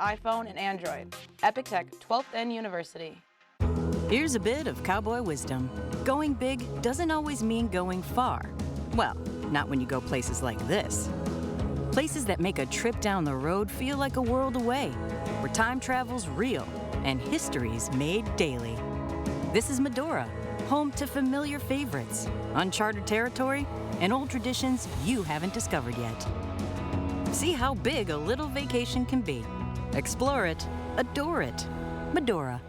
iPhone, and Android. Epic Tech 12th N University. Here's a bit of cowboy wisdom. Going big doesn't always mean going far. Well, not when you go places like this. Places that make a trip down the road feel like a world away, where time travel's real and history's made daily. This is Medora, home to familiar favorites, uncharted territory, and old traditions you haven't discovered yet. See how big a little vacation can be. Explore it, adore it. Medora.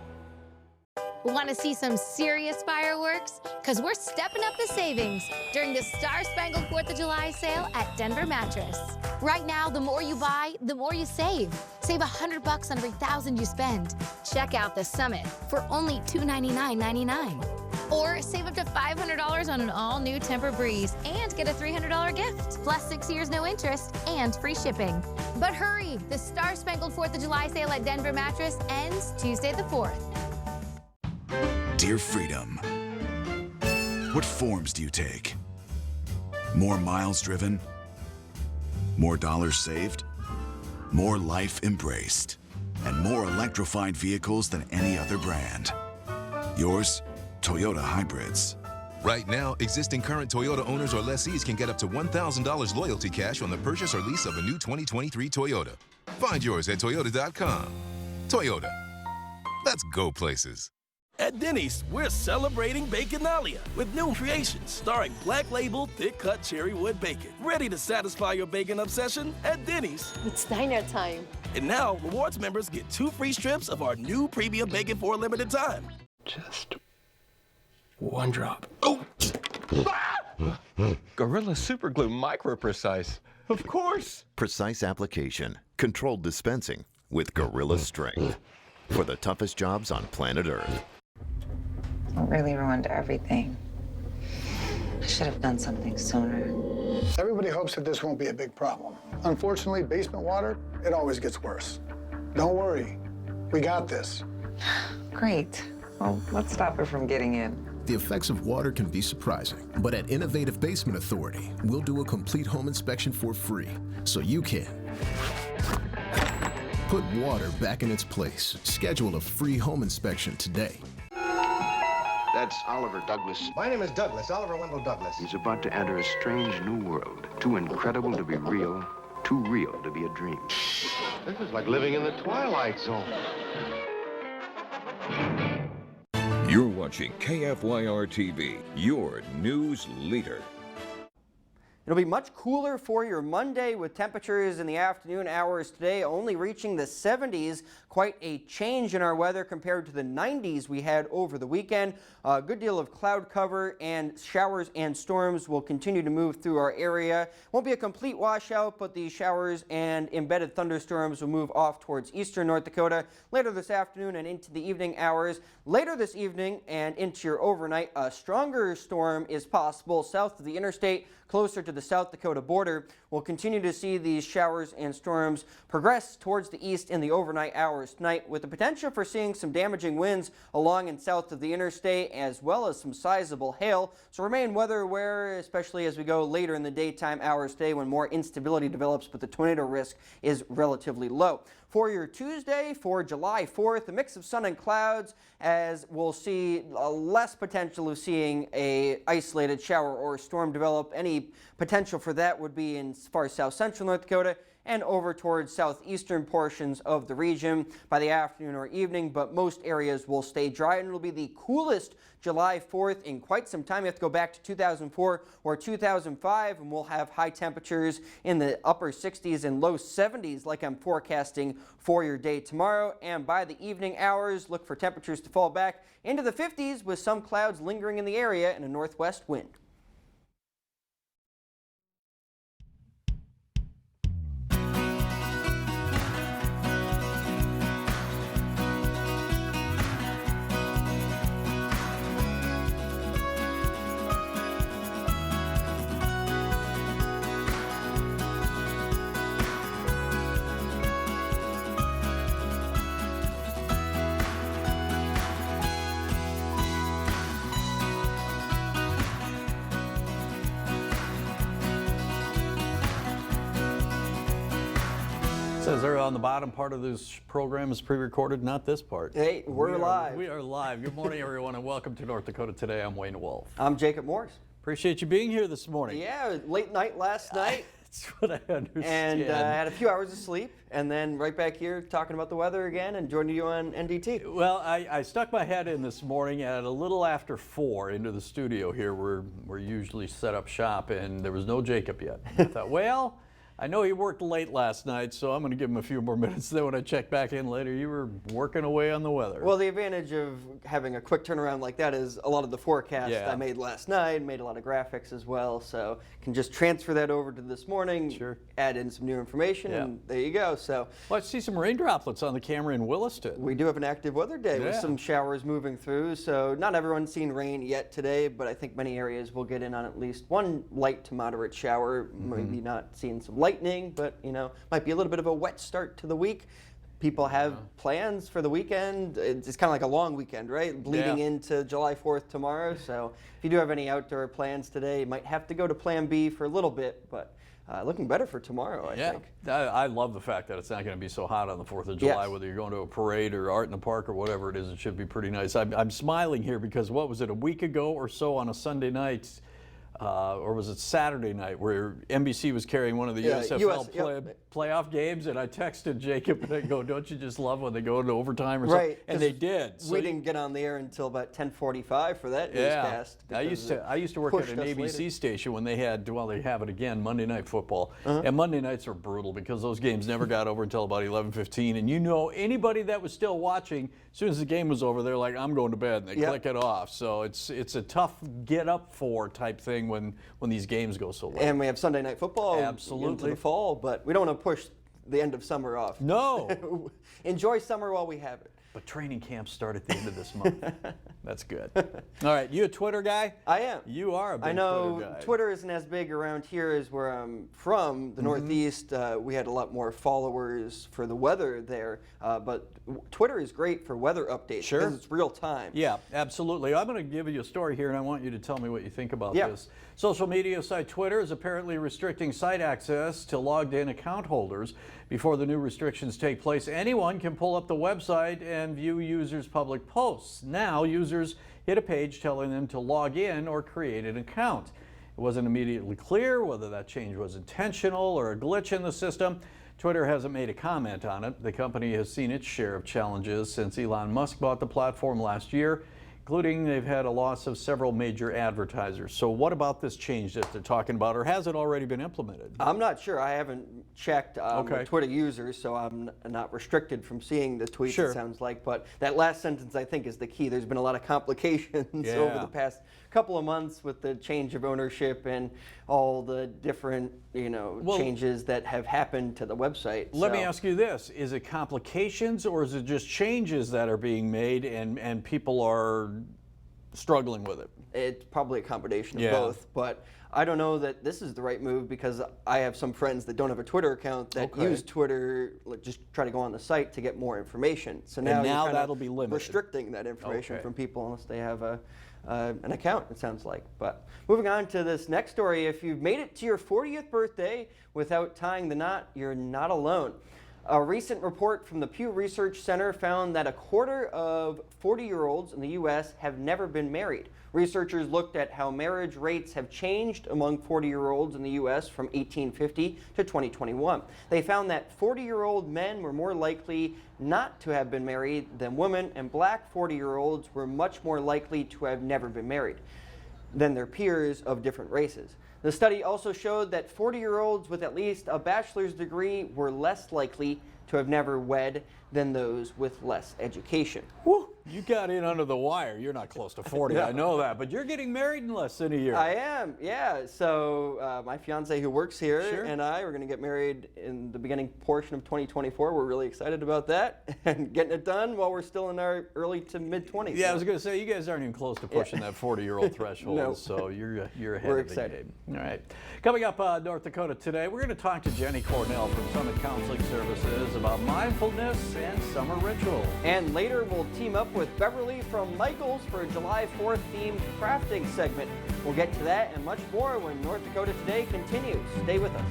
Want to see some serious fireworks? Because we're stepping up the savings during the Star-Spangled 4th of July sale at Denver Mattress. Right now, the more you buy, the more you save. Save $100 on every $1,000 you spend. Check out the Summit for only $299.99. Or save up to $500 on an all-new Tempur-Breeze and get a $300 gift. Plus 6 years no interest and free shipping. But hurry, the Star-Spangled 4th of July sale at Denver Mattress ends Tuesday the 4th. Dear Freedom, what forms do you take? More miles driven? More dollars saved? More life embraced? And more electrified vehicles than any other brand? Yours, Toyota Hybrids. Right now, existing current Toyota owners or lessees can get up to $1,000 loyalty cash on the purchase or lease of a new 2023 Toyota. Find yours at Toyota.com. Toyota. Let's go places. At Denny's, we're celebrating Baconalia with new creations starring Black Label thick-cut cherrywood bacon. Ready to satisfy your bacon obsession? At Denny's. It's diner time. And now, rewards members get 2 free strips of our new premium bacon for a limited time. Just one drop. Oh! Gorilla Super Glue Micro Precise. Of course! Precise application, controlled dispensing with Gorilla Strength. For the toughest jobs on planet Earth. It really ruined everything. I should have done something sooner. Everybody hopes that this won't be a big problem. Unfortunately, basement water, it always gets worse. Don't worry, we got this. Great. Well, let's stop her from getting in. The effects of water can be surprising, but at Innovative Basement Authority, we'll do a complete home inspection for free, so you can put water back in its place. Schedule a free home inspection today. That's Oliver Douglas. My name is Douglas, Oliver Wendell Douglas. He's about to enter a strange new world. Too incredible to be real, too real to be a dream. This is like living in the Twilight Zone. You're watching KFYR TV, your news leader. It'll be much cooler for your Monday with temperatures in the afternoon hours today only reaching the 70s. Quite a change in our weather compared to the 90s we had over the weekend. A good deal of cloud cover and showers and storms will continue to move through our area. Won't be a complete washout, but the showers and embedded thunderstorms will move off towards eastern North Dakota later this afternoon and into the evening hours. Later this evening and into your overnight, a stronger storm is possible south of the interstate, closer to the South Dakota border. We'll continue to see these showers and storms progress towards the east in the overnight hours tonight, with the potential for seeing some damaging winds along and south of the interstate, as well as some sizable hail. So remain weather aware, especially as we go later in the daytime hours today when more instability develops, but the tornado risk is relatively low. For your Tuesday, for July 4th, a mix of sun and clouds, as we'll see less potential of seeing a isolated shower or storm develop. Any potential for that would be in as far as south central North Dakota and over towards southeastern portions of the region by the afternoon or evening, but most areas will stay dry, and it'll be the coolest July 4th in quite some time. You have to go back to 2004 or 2005, and we'll have high temperatures in the upper 60s and low 70s like I'm forecasting for your day tomorrow. And by the evening hours, look for temperatures to fall back into the 50s with some clouds lingering in the area and a northwest wind. says there on the bottom part of this program is pre-recorded, not this part. Hey, we're live. We are live. Good morning, everyone, and welcome to North Dakota Today. I'm Wayne Wolf. I'm Jacob Morris. Appreciate you being here this morning. Yeah, late night last night. That's what I understand. And had a few hours of sleep, and then right back here talking about the weather again and joining you on NDT. Well, I stuck my head in this morning at a little after 4 into the studio here where we're usually set up shop, and there was no Jacob yet. I thought, well, I know he worked late last night, so I'm going to give him a few more minutes. Then when I check back in later, you were working away on the weather. Well, the advantage of having a quick turnaround like that is a lot of the forecast I made last night, made a lot of graphics as well, so can just transfer that over to this morning, add in some new information, and there you go. So, well, I see some rain droplets on the camera in Williston. We do have an active weather day with some showers moving through, so not everyone's seen rain yet today, but I think many areas will get in on at least one light to moderate shower, maybe not seeing some lightning, but you know, might be a little bit of a wet start to the week. People have plans for the weekend. It's kind of like a long weekend, right? Bleeding into July 4th tomorrow. So if you do have any outdoor plans today, you might have to go to Plan B for a little bit, but looking better for tomorrow, I think. I love the fact that it's not going to be so hot on the 4th of July, whether you're going to a parade or art in the park or whatever it is. It should be pretty nice. I'm smiling here because what was it, a week ago or so on a Sunday night, or was it Saturday night, where NBC was carrying one of the USFL playoff games, and I texted Jacob and I go, don't you just love when they go into overtime or something? And they did. So we didn't get on the air until about 10:45 for that newscast. I used to work at an ABC station when they had, well, they have it again, Monday Night Football. And Monday nights are brutal because those games never got over until about 11:15. And you know, anybody that was still watching, as soon as the game was over, they're like, I'm going to bed, and they click it off. So it's a tough get up for type thing when these games go so late. And we have Sunday Night Football into the fall, but we don't want to push the end of summer off. No. Enjoy summer while we have it. But training camps start at the end of this month. That's good. All right, you a Twitter guy? I am. You are a big Twitter guy. I know Twitter isn't as big around here as where I'm from, the Northeast. We had a lot more followers for the weather there, but Twitter is great for weather updates because it's real time. Yeah, absolutely. I'm going to give you a story here, and I want you to tell me what you think about this. Social media site Twitter is apparently restricting site access to logged-in account holders. Before the new restrictions take place, anyone can pull up the website and view users' public posts. Now, users hit a page telling them to log in or create an account. It wasn't immediately clear whether that change was intentional or a glitch in the system. Twitter hasn't made a comment on it. The company has seen its share of challenges since Elon Musk bought the platform last year, including they've had a loss of several major advertisers. So what about this change that they're talking about, or has it already been implemented? I'm not sure. I haven't checked with Twitter users, so I'm not restricted from seeing the tweets, it sounds like. But that last sentence, I think, is the key. There's been a lot of complications over the past couple of months with the change of ownership and all the different, changes that have happened to the website. Let me ask you this. Is it complications, or is it just changes that are being made and people are struggling with it? It's probably a combination of both, but I don't know that this is the right move because I have some friends that don't have a Twitter account that use Twitter, just try to go on the site to get more information. So now that'll be limited. Restricting that information from people unless they have an account, it sounds like. But moving on to this next story, if you've made it to your 40th birthday without tying the knot, you're not alone. A recent report from the Pew Research Center found that a quarter of 40-year-olds in the U.S. have never been married. Researchers looked at how marriage rates have changed among 40-year-olds in the U.S. from 1850 to 2021. They found that 40-year-old men were more likely not to have been married than women, and black 40-year-olds were much more likely to have never been married than their peers of different races. The study also showed that 40-year-olds with at least a bachelor's degree were less likely to have never wed than those with less education. Woo! You got in under the wire. You're not close to 40, I know that, but you're getting married in less than a year. I am, yeah. So my fiance who works here and I are going to get married in the beginning portion of 2024. We're really excited about that and getting it done while we're still in our early to mid-20s. Yeah, I was going to say, you guys aren't even close to pushing that 40-year-old threshold, so you're ahead we're of the excited. game. All right. Coming up North Dakota Today, we're going to talk to Jenny Cornell from Summit Counseling Services about mindfulness and summer rituals. And later we'll team up with Beverly from Michael's for a July 4th themed crafting segment. We'll get to that and much more when North Dakota Today continues. Stay with us.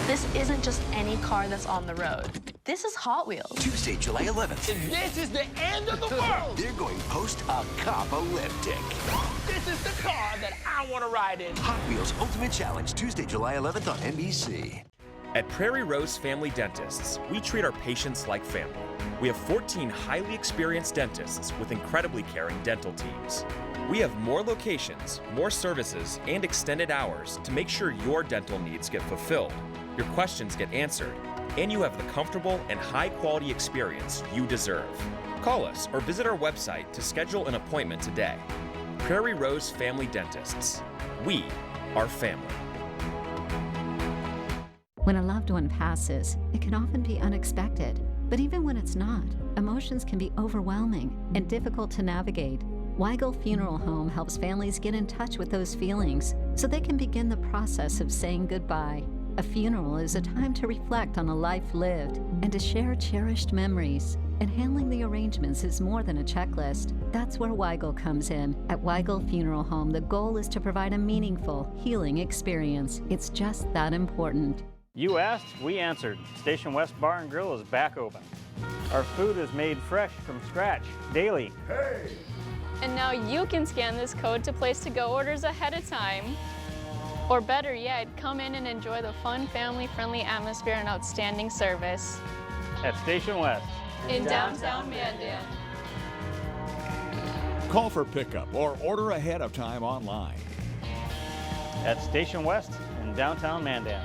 This isn't just any car that's on the road. This is Hot Wheels. Tuesday, July 11th. This is the end of the world. They're going post-apocalyptic. This is the car that I want to ride in. Hot Wheels Ultimate Challenge, Tuesday, July 11th on NBC. At Prairie Rose Family Dentists, we treat our patients like family. We have 14 highly experienced dentists with incredibly caring dental teams. We have more locations, more services, and extended hours to make sure your dental needs get fulfilled, your questions get answered, and you have the comfortable and high-quality experience you deserve. Call us or visit our website to schedule an appointment today. Prairie Rose Family Dentists. We are family. When a loved one passes, it can often be unexpected. But even when it's not, emotions can be overwhelming and difficult to navigate. Weigel Funeral Home helps families get in touch with those feelings so they can begin the process of saying goodbye. A funeral is a time to reflect on a life lived and to share cherished memories. And handling the arrangements is more than a checklist. That's where Weigel comes in. At Weigel Funeral Home, the goal is to provide a meaningful, healing experience. It's just that important. You asked, we answered. Station West Bar and Grill is back open. Our food is made fresh from scratch, daily. Hey! And now you can scan this code to place to-go orders ahead of time. Or better yet, come in and enjoy the fun, family-friendly atmosphere and outstanding service. At Station West. In downtown Mandan. Call for pickup or order ahead of time online. At Station West in downtown Mandan.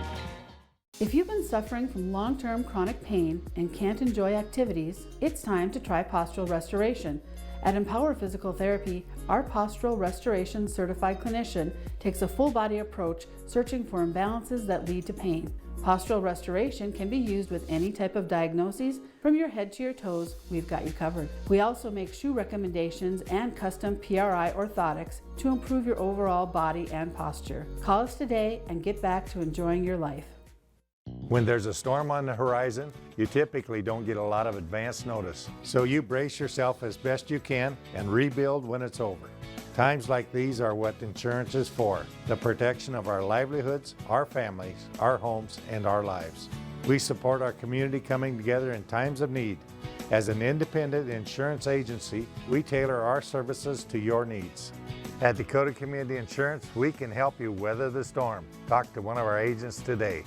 If you've been suffering from long-term chronic pain and can't enjoy activities, it's time to try postural restoration. At Empower Physical Therapy, our postural restoration certified clinician takes a full-body approach searching for imbalances that lead to pain. Postural restoration can be used with any type of diagnoses. From your head to your toes, we've got you covered. We also make shoe recommendations and custom PRI orthotics to improve your overall body and posture. Call us today and get back to enjoying your life. When there's a storm on the horizon, you typically don't get a lot of advance notice. So you brace yourself as best you can and rebuild when it's over. Times like these are what insurance is for, the protection of our livelihoods, our families, our homes, and our lives. We support our community coming together in times of need. As an independent insurance agency, we tailor our services to your needs. At Dakota Community Insurance, we can help you weather the storm. Talk to one of our agents today.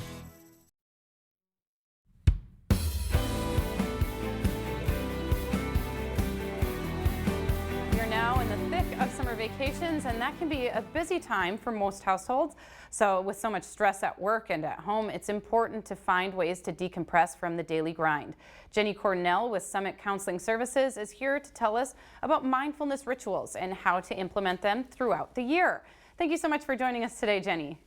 Of summer vacations, and that can be a busy time for most households. So with so much stress at work and at home, it's important to find ways to decompress from the daily grind. Jenny Cornell with Summit Counseling Services is here to tell us about mindfulness rituals and how to implement them throughout the year. Thank you so much for joining us today, Jenny.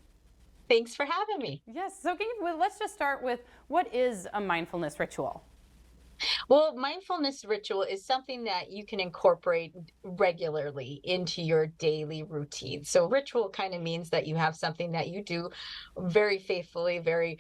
Thanks for having me. Yes, so let's just start with, what is a mindfulness ritual? Well, mindfulness ritual is something that you can incorporate regularly into your daily routine. So ritual kind of means that you have something that you do very faithfully, very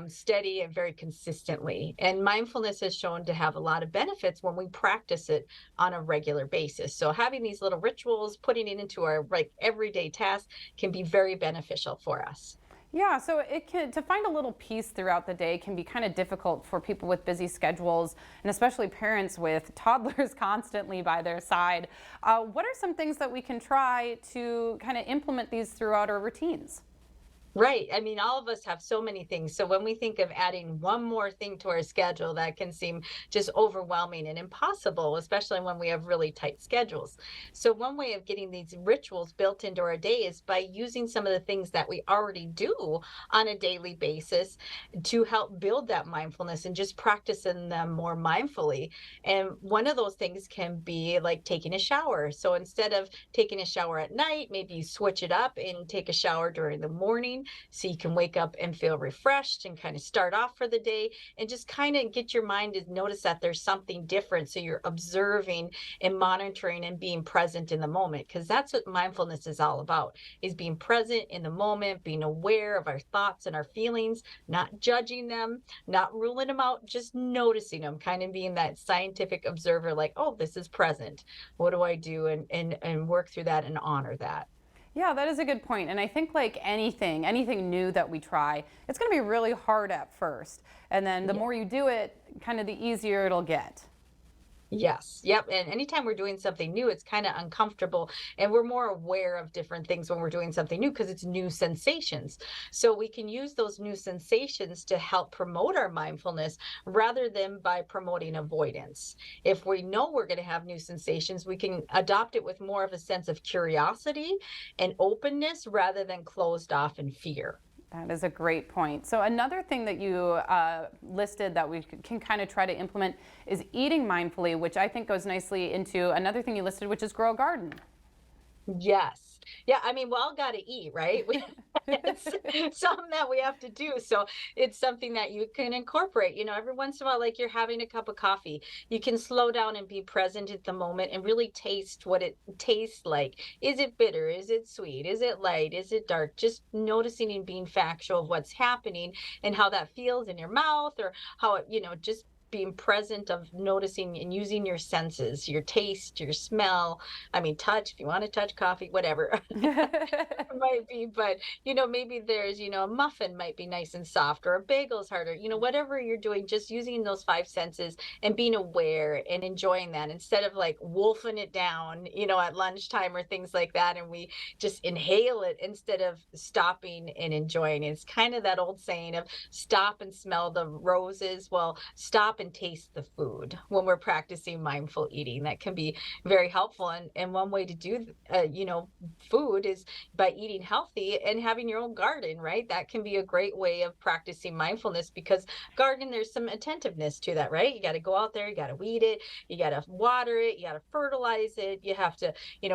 steady, and very consistently. And mindfulness is shown to have a lot of benefits when we practice it on a regular basis. So having these little rituals, putting it into our everyday tasks can be very beneficial for us. Yeah, so to find a little peace throughout the day can be kind of difficult for people with busy schedules, and especially parents with toddlers constantly by their side. What are some things that we can try to kind of implement these throughout our routines? Right. I mean, all of us have so many things. So when we think of adding one more thing to our schedule, that can seem just overwhelming and impossible, especially when we have really tight schedules. So one way of getting these rituals built into our day is by using some of the things that we already do on a daily basis to help build that mindfulness and just practicing them more mindfully. And one of those things can be like taking a shower. So instead of taking a shower at night, maybe you switch it up and take a shower during the morning, so you can wake up and feel refreshed and kind of start off for the day, and just kind of get your mind to notice that there's something different. So you're observing and monitoring and being present in the moment, because that's what mindfulness is all about, is being present in the moment, being aware of our thoughts and our feelings, not judging them, not ruling them out, just noticing them, kind of being that scientific observer, like, oh, this is present. What do I do? And work through that and honor that. Yeah, that is a good point. And I think like anything new that we try, it's going to be really hard at first. And then the more you do it, kind of the easier it'll get. Yes. Yep. And anytime we're doing something new, it's kind of uncomfortable. And we're more aware of different things when we're doing something new because it's new sensations. So we can use those new sensations to help promote our mindfulness rather than by promoting avoidance. If we know we're going to have new sensations, we can adopt it with more of a sense of curiosity and openness rather than closed off in fear. That is a great point. So another thing that you listed that we can kind of try to implement is eating mindfully, which I think goes nicely into another thing you listed, which is grow a garden. Yes. Yeah, I mean, we all got to eat, right? It's something that we have to do. So it's something that you can incorporate, every once in a while, like you're having a cup of coffee, you can slow down and be present at the moment and really taste what it tastes like. Is it bitter? Is it sweet? Is it light? Is it dark? Just noticing and being factual of what's happening and how that feels in your mouth, or how it, just being present of noticing and using your senses, your taste, your smell. I mean, touch, if you want to touch coffee, whatever it might be. But, maybe there's, a muffin might be nice and soft, or a bagel's harder, whatever you're doing, just using those 5 senses and being aware and enjoying that instead of like wolfing it down, at lunchtime or things like that. And we just inhale it instead of stopping and enjoying it. It's kind of that old saying of stop and smell the roses. Well, stop and taste the food when we're practicing mindful eating. That can be very helpful. And one way to do, food is by eating healthy and having your own garden, right? That can be a great way of practicing mindfulness because garden, there's some attentiveness to that, right? You got to go out there, you got to weed it, you got to water it, you got to fertilize it, you have to,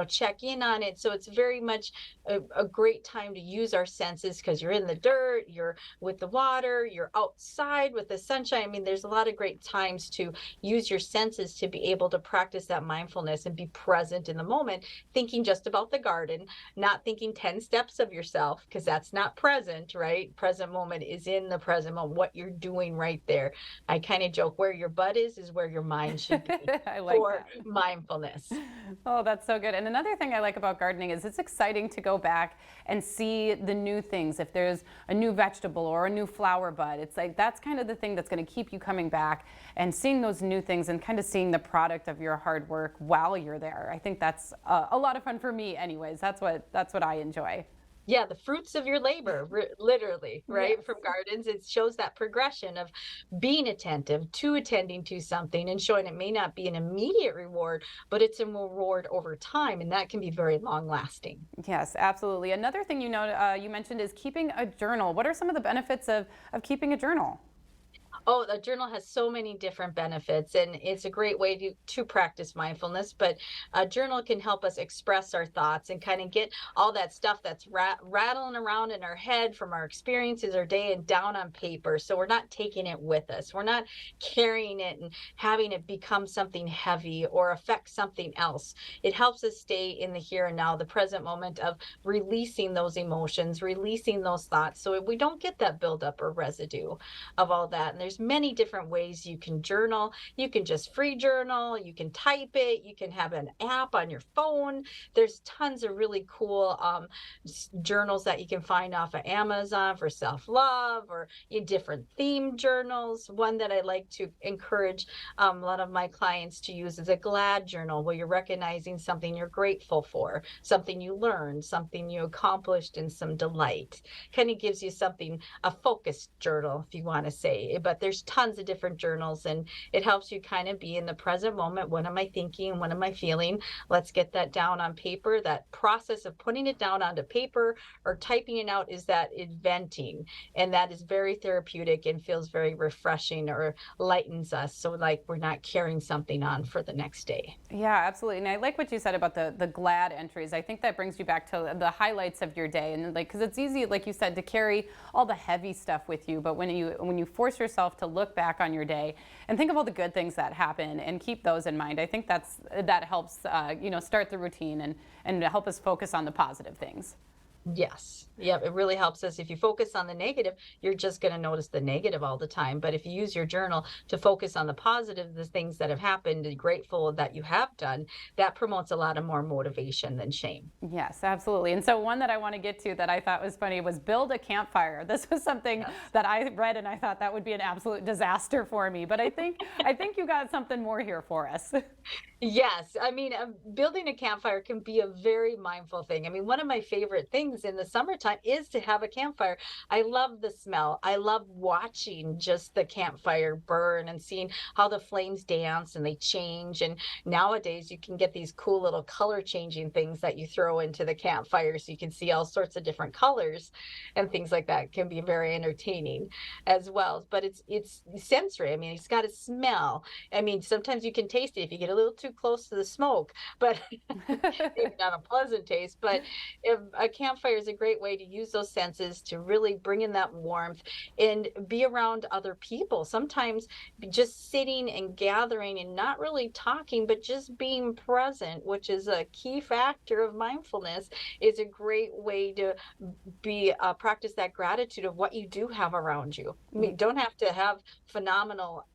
check in on it. So it's very much a great time to use our senses because you're in the dirt, you're with the water, you're outside with the sunshine. I mean, there's a lot of great times to use your senses to be able to practice that mindfulness and be present in the moment, thinking just about the garden, not thinking 10 steps of yourself, because that's not present, right? Present moment is in the present moment, what you're doing right there. I kind of joke, where your butt is where your mind should be I like for that. mindfulness. Oh, that's so good. And another thing I like about gardening is it's exciting to go back and see the new things. If there's a new vegetable or a new flower bud, it's like that's kind of the thing that's going to keep you coming back and seeing those new things and kind of seeing the product of your hard work while you're there. I think that's a lot of fun for me anyways. That's what I enjoy. Yeah, the fruits of your labor, literally, right? Yes. From gardens, it shows that progression of being attentive to attending to something and showing it may not be an immediate reward, but it's a reward over time, and that can be very long lasting. Yes, absolutely. Another thing you mentioned is keeping a journal. What are some of the benefits of keeping a journal? Oh, the journal has so many different benefits, and it's a great way to practice mindfulness. But a journal can help us express our thoughts and kind of get all that stuff that's rattling around in our head from our experiences our day and down on paper. So we're not taking it with us. We're not carrying it and having it become something heavy or affect something else. It helps us stay in the here and now, the present moment of releasing those emotions, releasing those thoughts, so we don't get that buildup or residue of all that. And there's many different ways you can journal. You can just free journal, you can type it, you can have an app on your phone. There's tons of really cool journals that you can find off of Amazon for self-love, or in different themed journals. One that I like to encourage a lot of my clients to use is a glad journal, where you're recognizing something you're grateful for, something you learned, something you accomplished, and some delight. Kind of gives you something, a focused journal, if you want to say. But there's tons of different journals, and it helps you kind of be in the present moment. What am I thinking? What am I feeling? Let's get that down on paper. That process of putting it down onto paper or typing it out is that venting, and that is very therapeutic and feels very refreshing or lightens us, so like we're not carrying something on for the next day. Yeah, absolutely. And I like what you said about the glad entries. I think that brings you back to the highlights of your day, and like, because it's easy, like you said, to carry all the heavy stuff with you, but when you force yourself to look back on your day and think of all the good things that happen and keep those in mind, I think that helps start the routine and help us focus on the positive things. Yes. Yep. It really helps us. If you focus on the negative, you're just going to notice the negative all the time. But if you use your journal to focus on the positive, the things that have happened, and grateful that you have done, that promotes a lot of more motivation than shame. Yes, absolutely. And so one that I want to get to that I thought was funny was build a campfire. This was something that I read and I thought that would be an absolute disaster for me. But I think you got something more here for us. Yes. I mean, building a campfire can be a very mindful thing. I mean, one of my favorite things in the summertime is to have a campfire. I love the smell. I love watching just the campfire burn and seeing how the flames dance and they change. And nowadays you can get these cool little color changing things that you throw into the campfire so you can see all sorts of different colors and things like that. It can be very entertaining as well. But it's sensory. I mean, it's got to smell. I mean, sometimes you can taste it if you get a little too close to the smoke, but it's not a pleasant taste. But if a campfire is a great way to use those senses to really bring in that warmth and be around other people. Sometimes just sitting and gathering and not really talking, but just being present, which is a key factor of mindfulness, is a great way to be practice that gratitude of what you do have around you. I mean, you don't have to have phenomenal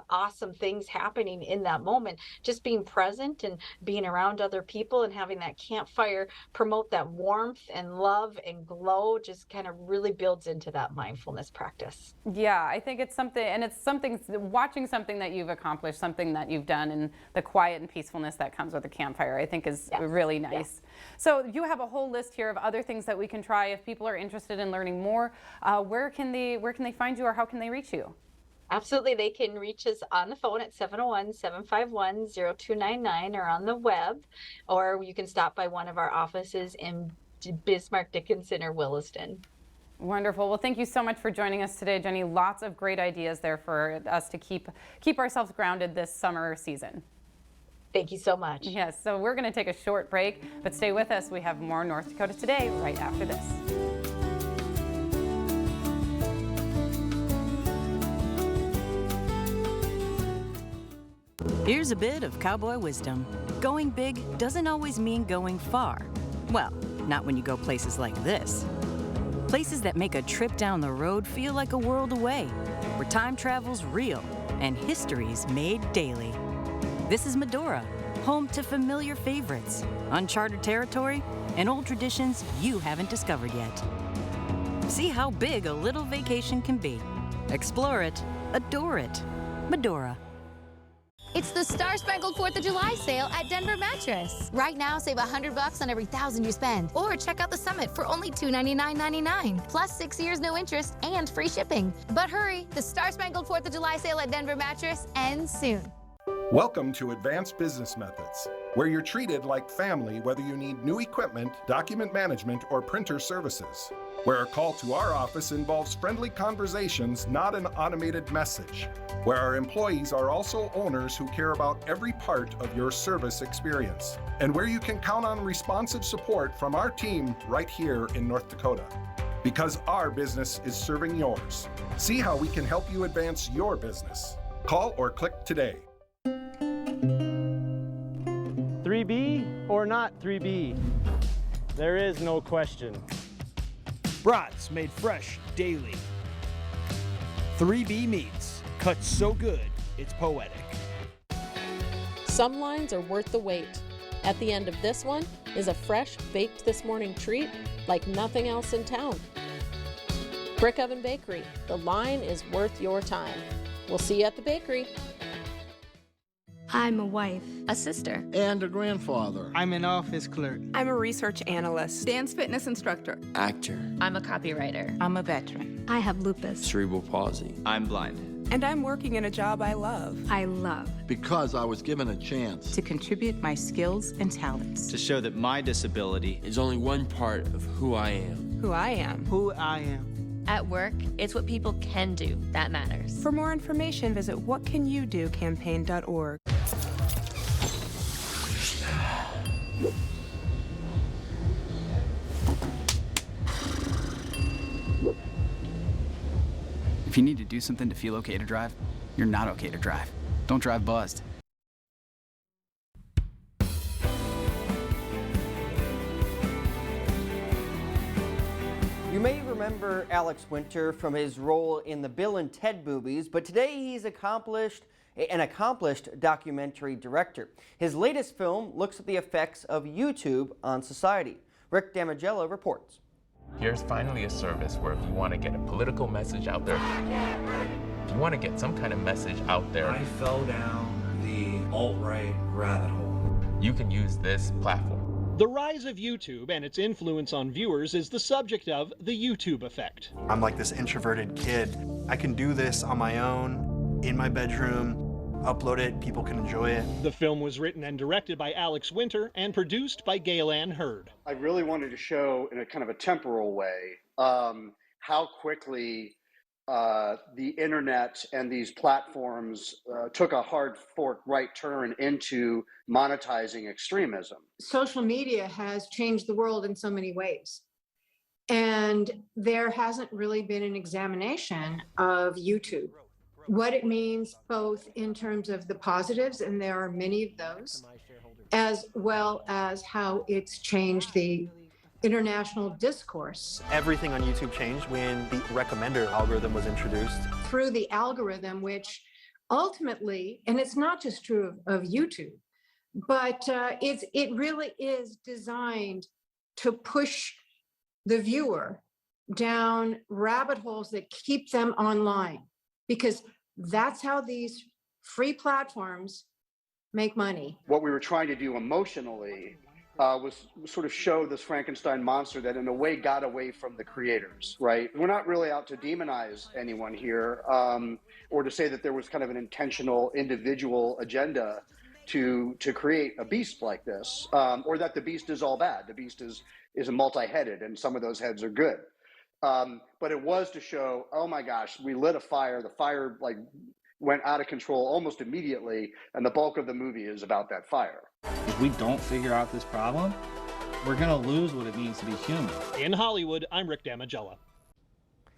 awesome things happening in that moment. Just being present and being around other people and having that campfire promote that warmth and love and glow just kind of really builds into that mindfulness practice. Yeah, I think it's something, and it's something, watching something that you've accomplished, something that you've done, and the quiet and peacefulness that comes with a campfire, I think is really nice. Yes. So you have a whole list here of other things that we can try if people are interested in learning more. Where can they find you, or how can they reach you? Absolutely. They can reach us on the phone at 701-751-0299 or on the web, or you can stop by one of our offices in Bismarck, Dickinson, or Williston. Wonderful. Well, thank you so much for joining us today, Jenny. Lots of great ideas there for us to keep ourselves grounded this summer season. Thank you so much. Yes, so we're going to take a short break, but stay with us. We have more North Dakota Today right after this. Here's a bit of cowboy wisdom. Going big doesn't always mean going far. Well, not when you go places like this. Places that make a trip down the road feel like a world away, where time travel's real and history's made daily. This is Medora, home to familiar favorites, uncharted territory, and old traditions you haven't discovered yet. See how big a little vacation can be. Explore it, adore it. Medora. It's the Star Spangled 4th of July sale at Denver Mattress. Right now, save $100 on every $1,000 you spend. Or check out the Summit for only $299.99. Plus 6 years, no interest, and free shipping. But hurry, the Star Spangled 4th of July sale at Denver Mattress ends soon. Welcome to Advanced Business Methods, where you're treated like family whether you need new equipment, document management, or printer services. Where a call to our office involves friendly conversations, not an automated message. Where our employees are also owners who care about every part of your service experience. And where you can count on responsive support from our team right here in North Dakota. Because our business is serving yours. See how we can help you advance your business. Call or click today. 3B or not 3B? There is no question. Brats made fresh daily. 3B meats, cut so good, it's poetic. Some lines are worth the wait. At the end of this one is a fresh, baked this morning treat like nothing else in town. Brick Oven Bakery, the line is worth your time. We'll see you at the bakery. I'm a wife, a sister, and a grandfather. I'm an office clerk. I'm a research analyst, dance fitness instructor, actor. I'm a copywriter. I'm a veteran. I have lupus, cerebral palsy. I'm blind. And I'm working in a job I love. Because I was given a chance to contribute my skills and talents. To show that my disability is only one part of who I am. Who I am. Who I am. At work, it's what people can do that matters. For more information, visit whatcanyoudocampaign.org. If you need to do something to feel okay to drive, you're not okay to drive. Don't drive buzzed. remember Alex Winter from his role in the Bill and Ted movies, but today he's an accomplished documentary director. His latest film looks at the effects of YouTube on society. Rick Damagello reports. Here's finally a service where if you want to get a political message out there, if you want to get some kind of message out there, I fell down the alt-right rabbit hole. You can use this platform. The rise of YouTube and its influence on viewers is the subject of the YouTube effect. I'm like this introverted kid. I can do this on my own, in my bedroom, upload it, people can enjoy it. The film was written and directed by Alex Winter and produced by Gail Ann Hurd. I really wanted to show in a kind of a temporal way how quickly the internet and these platforms took a hard fork right turn into monetizing extremism. Social media has changed the world in so many ways. And there hasn't really been an examination of YouTube, what it means both in terms of the positives, and there are many of those, as well as how it's changed the international discourse. Everything on YouTube changed when the recommender algorithm was introduced. Through the algorithm, which ultimately, and it's not just true of YouTube, but it really is designed to push the viewer down rabbit holes that keep them online, because that's how these free platforms make money. What we were trying to do emotionally was sort of show this Frankenstein monster that in a way got away from the creators, right? We're not really out to demonize anyone here or to say that there was kind of an intentional individual agenda to create a beast like this, or that the beast is all bad. The beast is a multi-headed, and some of those heads are good. But it was to show, oh my gosh, we lit a fire. The fire like went out of control almost immediately, and the bulk of the movie is about that fire. If we don't figure out this problem, we're gonna lose what it means to be human. In Hollywood, I'm Rick Damagella.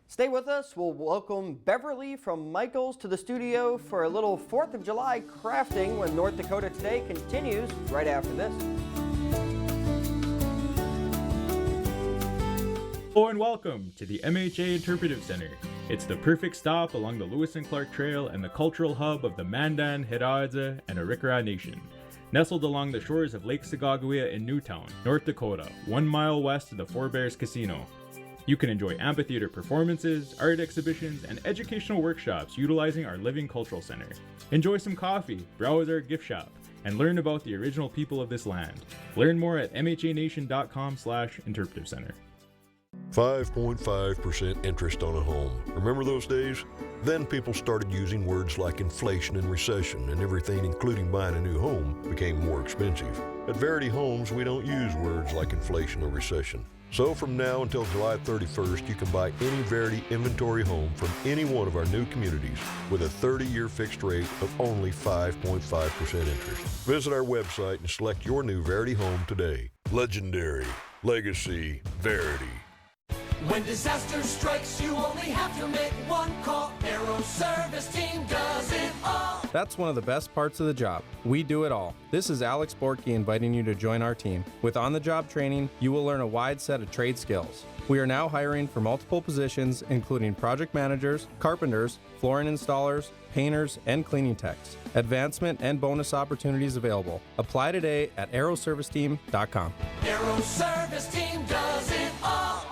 Stay with us. We'll welcome Beverly from Michaels to the studio for a little 4th of July crafting when North Dakota Today continues right after this. Hello and welcome to the MHA Interpretive Center. It's the perfect stop along the Lewis and Clark Trail and the cultural hub of the Mandan, Hidatsa, and Arikara Nation. Nestled along the shores of Lake Sagagawea in Newtown, North Dakota, 1 mile west of the Four Bears Casino. You can enjoy amphitheater performances, art exhibitions, and educational workshops utilizing our Living Cultural Center. Enjoy some coffee, browse our gift shop, and learn about the original people of this land. Learn more at mhanation.com/interpretive center. 5.5% interest on a home. Remember those days? Then people started using words like inflation and recession, and everything, including buying a new home, became more expensive. At Verity Homes, we don't use words like inflation or recession. So from now until July 31st, you can buy any Verity inventory home from any one of our new communities with a 30-year fixed rate of only 5.5% interest. Visit our website and select your new Verity home today. Legendary, Legacy, Verity. When disaster strikes, you only have to make one call. Aero Service Team does it all. That's one of the best parts of the job. We do it all. This is Alex Bortke inviting you to join our team. With on-the-job training, you will learn a wide set of trade skills. We are now hiring for multiple positions, including project managers, carpenters, flooring installers, painters, and cleaning techs. Advancement and bonus opportunities available. Apply today at aeroserviceteam.com. Aero Service Team does it all.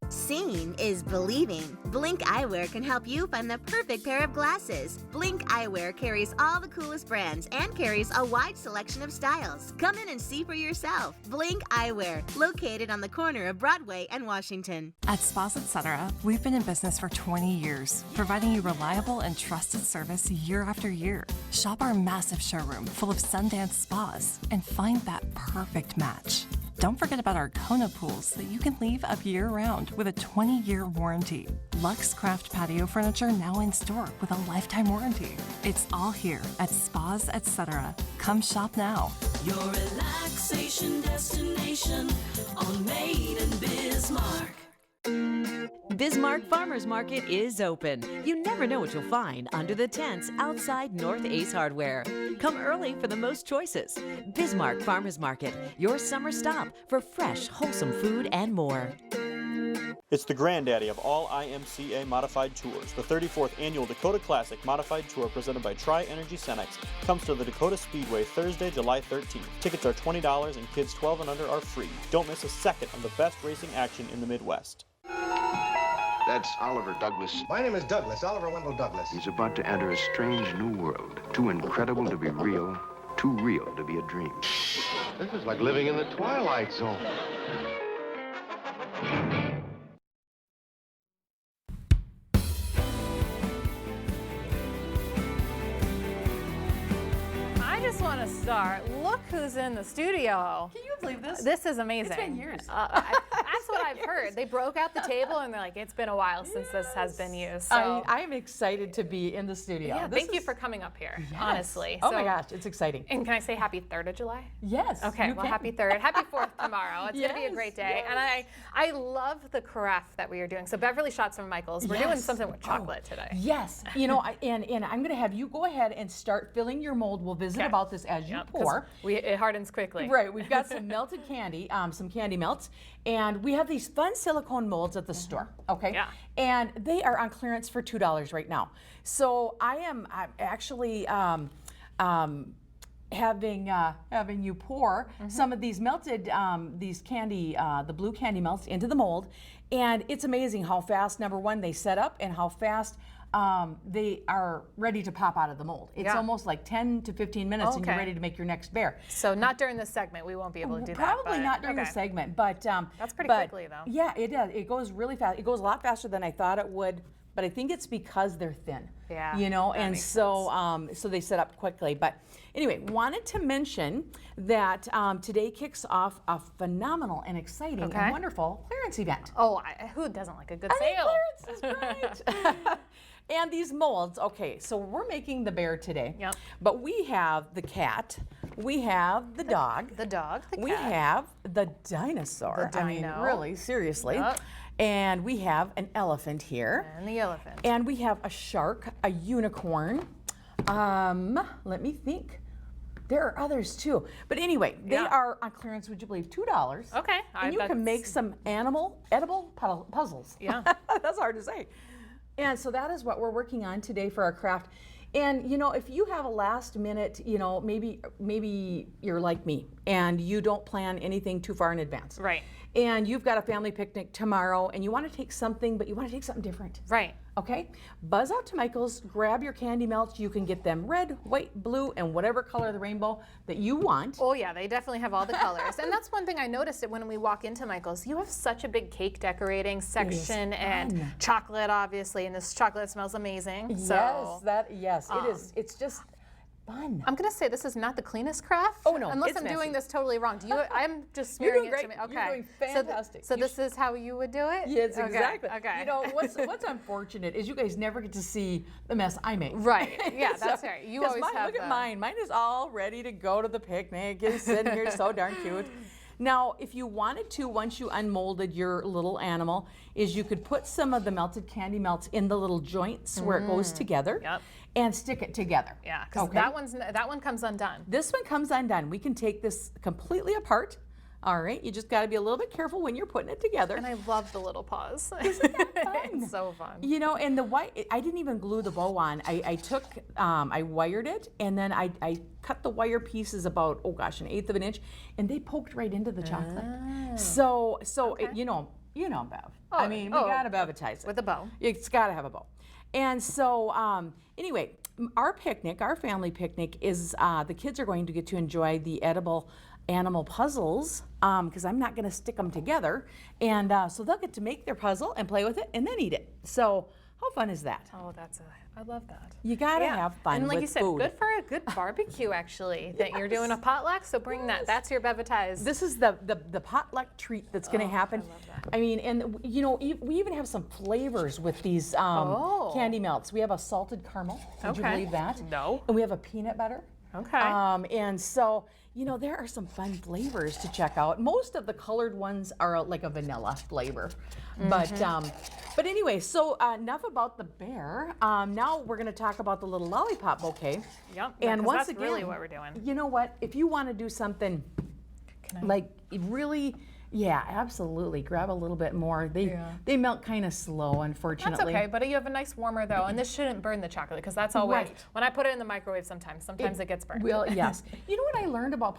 Seeing is believing. Blink Eyewear can help you find the perfect pair of glasses. Blink Eyewear carries all the coolest brands and carries a wide selection of styles. Come in and see for yourself. Blink Eyewear, located on the corner of Broadway and Washington. At Spas Etc., we've been in business for 20 years, providing you reliable and trusted service year after year. Shop our massive showroom full of Sundance spas and find that perfect match. Don't forget about our Kona pools that you can leave up year-round with a 20-year warranty. Luxe Craft patio furniture now in store with a lifetime warranty. It's all here at Spas Etc. Come shop now. Your relaxation destination on Main and Bismarck. Bismarck Farmers Market is open. You never know what you'll find under the tents outside North Ace Hardware. Come early for the most choices. Bismarck Farmers Market, your summer stop for fresh, wholesome food and more. It's the granddaddy of all IMCA modified tours. The 34th annual Dakota Classic Modified Tour presented by Tri-Energy Cenex comes to the Dakota Speedway Thursday, July 13th. Tickets are $20 and kids 12 and under are free. Don't miss a second of the best racing action in the Midwest. That's Oliver Douglas. My name is Douglas, Oliver Wendell Douglas. He's about to enter a strange new world. Too incredible to be real, too real to be a dream. This is like living in the Twilight Zone. I just want to start. Look who's in the studio. Can you believe this? This is amazing. It's been years. That's what I've heard. They broke out the table and they're like, it's been a while since this has been used. So. I am excited to be in the studio. Yeah, thank you for coming up here, Yes. honestly. Oh my gosh, it's exciting. And can I say happy 3rd of July? Yes. Okay, well, happy 3rd. Happy 4th tomorrow. It's going to be a Yes, great day. yes. And I love the craft that we are doing. So Beverly shot some Michaels. We're doing something with chocolate today. Yes. You know, and I'm going to have you go ahead and start filling your mold. We'll visit about this as you pour. It hardens quickly. Right. We've got some melted candy, some candy melts, and we have these fun silicone molds at the store. Okay. Yeah. And they are on clearance for $2 right now. So I'm actually having you pour some of these melted these candy, the blue candy melts into the mold, and it's amazing how fast, number one, they set up and how fast they are ready to pop out of the mold. It's almost like 10 to 15 minutes and you're ready to make your next bear. So not during this segment, we won't be able to do that. Probably not during the segment, but that's pretty quickly though. Yeah, it does. It goes really fast. It goes a lot faster than I thought it would, but I think it's because they're thin. Yeah. You know, and so so they set up quickly. But anyway, wanted to mention that today kicks off a phenomenal and exciting and wonderful clearance event. Oh, who doesn't like a good sale? Clearance is great. And these molds, okay, so we're making the bear today. Yep. But we have the cat, we have the dog. The dog, the cat. We have the dinosaur. The I mean, dino. really, seriously. Yep. And we have an elephant here. And the elephant. And we have a shark, a unicorn. Let me think. There are others too. But anyway, they are on clearance, would you believe, $2. Okay. And you can make some edible puzzles. Yeah. That's hard to say. And so that is what we're working on today for our craft. And you know, if you have a last minute, you know, maybe you're like me and you don't plan anything too far in advance. Right. And you've got a family picnic tomorrow and you want to take something, but you want to take something different. Right. Okay? Buzz out to Michael's, grab your candy melts. You can get them red, white, blue, and whatever color of the rainbow that you want. Oh yeah, they definitely have all the colors. And that's one thing I noticed when we walk into Michael's. You have such a big cake decorating section and chocolate, obviously, and this chocolate smells amazing. Yes, So, it is. It's just fun. I'm gonna say this is not the cleanest craft. Oh no, unless it's I'm messy. doing this totally wrong. Do you? I'm just You're smearing doing it great. to me. Okay. You're doing fantastic. So this is how you would do it? Yes, Okay, exactly. Okay. You know, what's unfortunate is you guys never get to see the mess I make. Right. Yeah, that's right. You 'cause always mine, have look at mine. Mine is all ready to go to the picnic. It's sitting here so darn cute. Now, if you wanted to, once you unmolded your little animal, is you could put some of the melted candy melts in the little joints where it goes together. Yep. And stick it together. Yeah, because that one comes undone. This one comes undone. We can take this completely apart. All right, you just got to be a little bit careful when you're putting it together. And I love the little paws. Isn't that fun? It's so fun. You know, and the white, I didn't even glue the bow on. I wired it, and then I cut the wire pieces about, oh gosh, 1/8 of an inch, and they poked right into the chocolate. So you know, Bev. I mean, we got to Bevitize it. With a bow. It's got to have a bow. And so, anyway, our family picnic is, the kids are going to get to enjoy the edible animal puzzles, because I'm not going to stick them together. And so they'll get to make their puzzle and play with it and then eat it. So how fun is that? Oh, I love that. You got to have fun and like with you said, food. good for a good barbecue, actually, that you're doing a potluck, so bring that. That's your Bevitize. This is the potluck treat that's going to happen. I love that. I mean, and you know, we even have some flavors with these candy melts. We have a salted caramel. Would you believe that? No. And we have a peanut butter. Okay. And so, you know, there are some fun flavors to check out. Most of the colored ones are like a vanilla flavor. But anyway, so enough about the bear. Now we're going to talk about the little lollipop bouquet. Yep. And once that's again, really what we're doing. You know what? If you want to do something like really, Yeah, absolutely. Grab a little bit more. They melt kind of slow, unfortunately. That's okay, but you have a nice warmer though, and this shouldn't burn the chocolate because that's always when I put it in the microwave. Sometimes it gets burned. Well, yes. You know what I learned about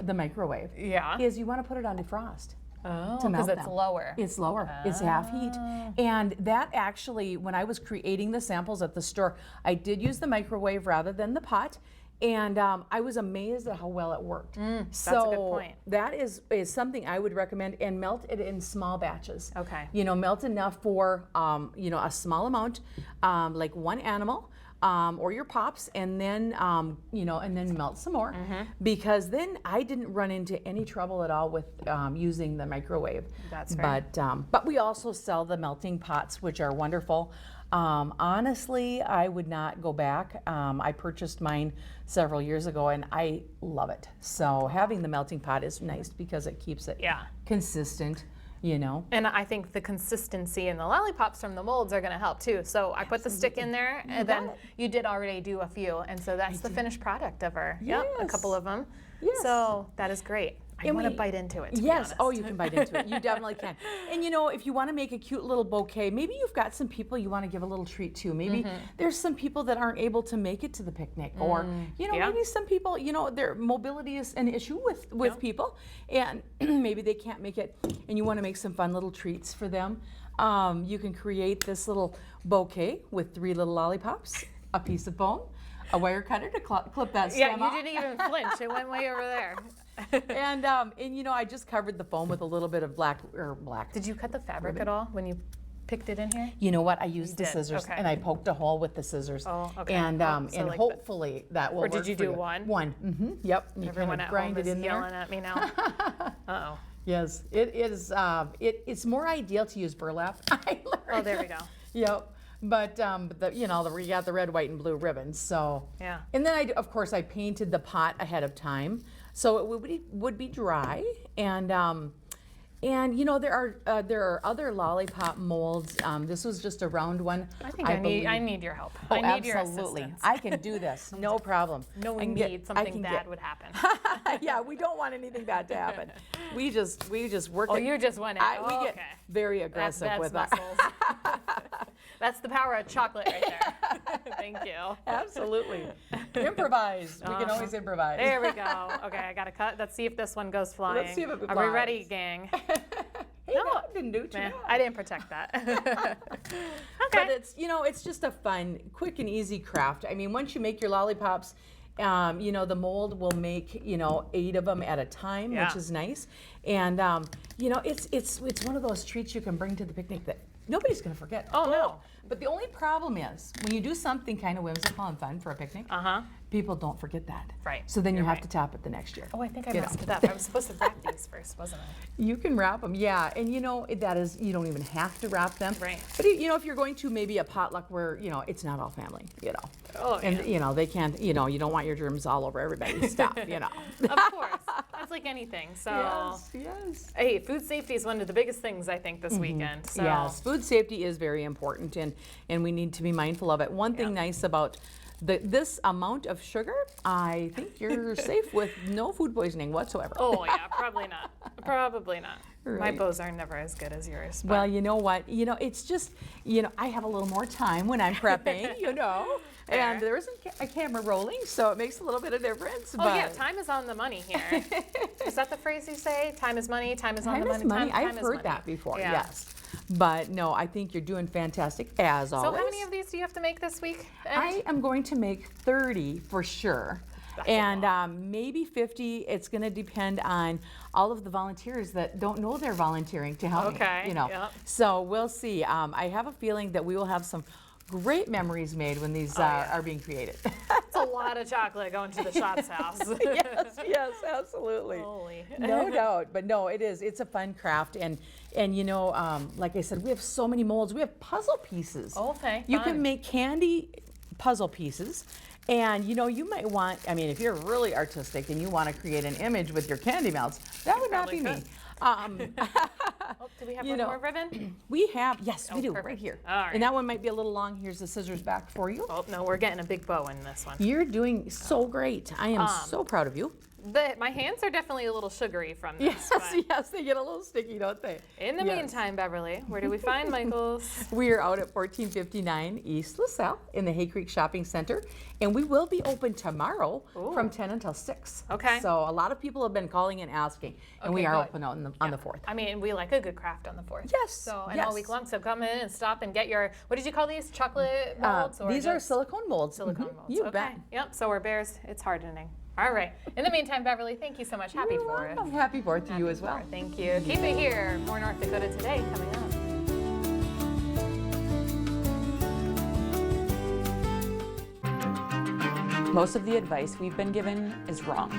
the microwave? Yeah. Is you want to put it on defrost. Oh, to melt because it's them. lower. It's lower. It's half heat. And that actually, when I was creating the samples at the store, I did use the microwave rather than the pot. And I was amazed at how well it worked. That's a good point. That is something I would recommend, and melt it in small batches. Okay. You know, melt enough for a small amount, like one animal. Or your pops, and then and then melt some more, because then I didn't run into any trouble at all with using the microwave. That's right. But we also sell the melting pots, which are wonderful. Honestly, I would not go back. I purchased mine several years ago, and I love it. So having the melting pot is nice because it keeps it consistent. You know. And I think the consistency in the lollipops from the molds are going to help too. So I put the stick in there, and then you did already do a few, and so that's the finished product of her. Yep, a couple of them. Yes. So that is great. I want to bite into it. To be honest. Oh, you can bite into it. You definitely can. And you know, if you want to make a cute little bouquet, maybe you've got some people you want to give a little treat to. Maybe there's some people that aren't able to make it to the picnic, or maybe some people, their mobility is an issue with people, and maybe they can't make it, and you want to make some fun little treats for them. You can create this little bouquet with 3 little lollipops, a piece of foam, a wire cutter to clip that stem off. You didn't even flinch. It went way over there. and I just covered the foam with a little bit of black. Did you cut the fabric at all when you picked it in here? You know what? I used the scissors, and I poked a hole with the scissors. Oh, okay. And so like hopefully that will work. Or did you do one? One. Yep. You Everyone kind of at grind home it in is there. yelling at me now. Uh-oh. Yes, it is. It's more ideal to use burlap. Oh, there we go. Yep. But you got the red, white, and blue ribbons. So yeah. And then of course I painted the pot ahead of time, so it would be dry. And there are other lollipop molds. This was just a round one. I think I need your help. Oh, I need absolutely. your assistance. I can do this. No problem. No something bad would happen. Yeah, we don't want anything bad to happen. We just work. Oh, you just went in. We get very aggressive with that. That's the power of chocolate right there. Thank you. Absolutely. Improvise. We can always improvise. There we go. Okay, I got to cut. Let's see if this one goes flying. Let's see if it flies. Are we ready, gang? No, I didn't do too bad. I didn't protect that. Okay. But it's just a fun, quick and easy craft. I mean, once you make your lollipops, the mold will make 8 of them at a time, which is nice. And it's one of those treats you can bring to the picnic that nobody's going to forget. Oh no. But the only problem is when you do something kind of whimsical and fun for a picnic, people don't forget that. Right. So then you have to top it the next year. Oh, I think I messed it up. I was supposed to wrap these first, wasn't I? You can wrap them, yeah. And you don't even have to wrap them. Right. But if you're going to maybe a potluck where, it's not all family, Oh, and they can't, you don't want your germs all over everybody's stuff, Of course. That's like anything. So yes. Hey, food safety is one of the biggest things I think this weekend. So. Yes, food safety is very important, and we need to be mindful of it. One thing nice about this amount of sugar, I think you're safe with no food poisoning whatsoever. Oh yeah, probably not. Probably not. Right. My bows are never as good as yours. But. Well, you know what? It's just, I have a little more time when I'm prepping, and there isn't a camera rolling, so it makes a little bit of difference. Oh yeah, time is on the money here. Is that the phrase you say? Time is money, time is on the money. I've heard that before, yes. But no, I think you're doing fantastic as always. So how many of these do you have to make this week? I am going to make 30 for sure. And maybe 50. It's going to depend on all of the volunteers that don't know they're volunteering to help me. Yep. So we'll see. I have a feeling that we will have some great memories made when these are being created. It's a lot of chocolate going to the Shots house. yes, absolutely. Holy. No doubt. But no, it is. It's a fun craft. And like I said, we have so many molds. We have puzzle pieces. Okay. You can make candy puzzle pieces. And you might want, if you're really artistic and you want to create an image with your candy melts, that would not be me. Do we have one more ribbon? We have, yes, we do, perfect. right here. All right. And that one might be a little long. Here's the scissors back for you. Oh, no, we're getting a big bow in this one. You're doing so great. I am so proud of you. My hands are definitely a little sugary from this. Yes, but yes, they get a little sticky, don't they? in the meantime, Beverly, where do we find Michael's? We are out at 1459 East LaSalle in the Hay Creek Shopping Center, and we will be open tomorrow from 10 until 6. Okay. So a lot of people have been calling and asking, and we are open on the 4th. I mean, we like a good craft on the 4th. Yes. So and all week long. So come in and stop and get your, what did you call these? Chocolate molds? Or These are silicone molds. silicone molds. You okay. bet. Yep. So we're bears. It's hardening. All right. In the meantime, Beverly, thank you so much. Happy 4th. Happy 4th to you as well. Thank you. Keep it here. More North Dakota Today coming up. Most of the advice we've been given is wrong.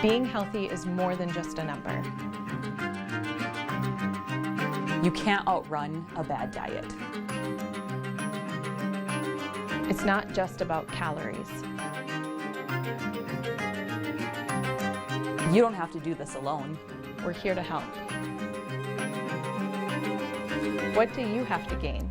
Being healthy is more than just a number. You can't outrun a bad diet. It's not just about calories. You don't have to do this alone. We're here to help. What do you have to gain?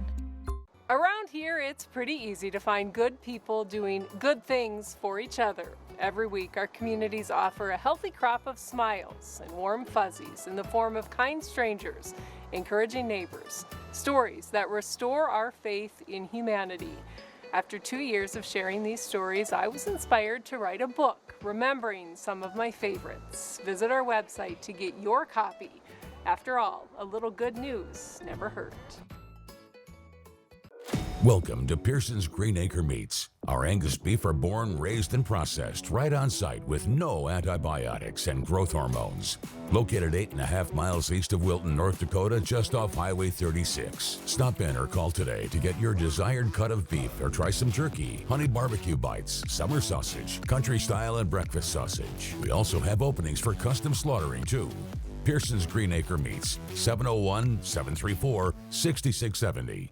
Around here, it's pretty easy to find good people doing good things for each other. Every week, our communities offer a healthy crop of smiles and warm fuzzies in the form of kind strangers, encouraging neighbors, stories that restore our faith in humanity. After 2 years of sharing these stories, I was inspired to write a book, remembering some of my favorites. Visit our website to get your copy. After all, a little good news never hurt. Welcome to Pearson's Green Acre Meats. Our Angus beef are born, raised, and processed right on site with no antibiotics and growth hormones. Located 8.5 miles east of Wilton, North Dakota, just off Highway 36. Stop in or call today to get your desired cut of beef or try some turkey, honey barbecue bites, summer sausage, country style, and breakfast sausage. We also have openings for custom slaughtering too. Pearson's Green Acre Meats, 701-734-6670.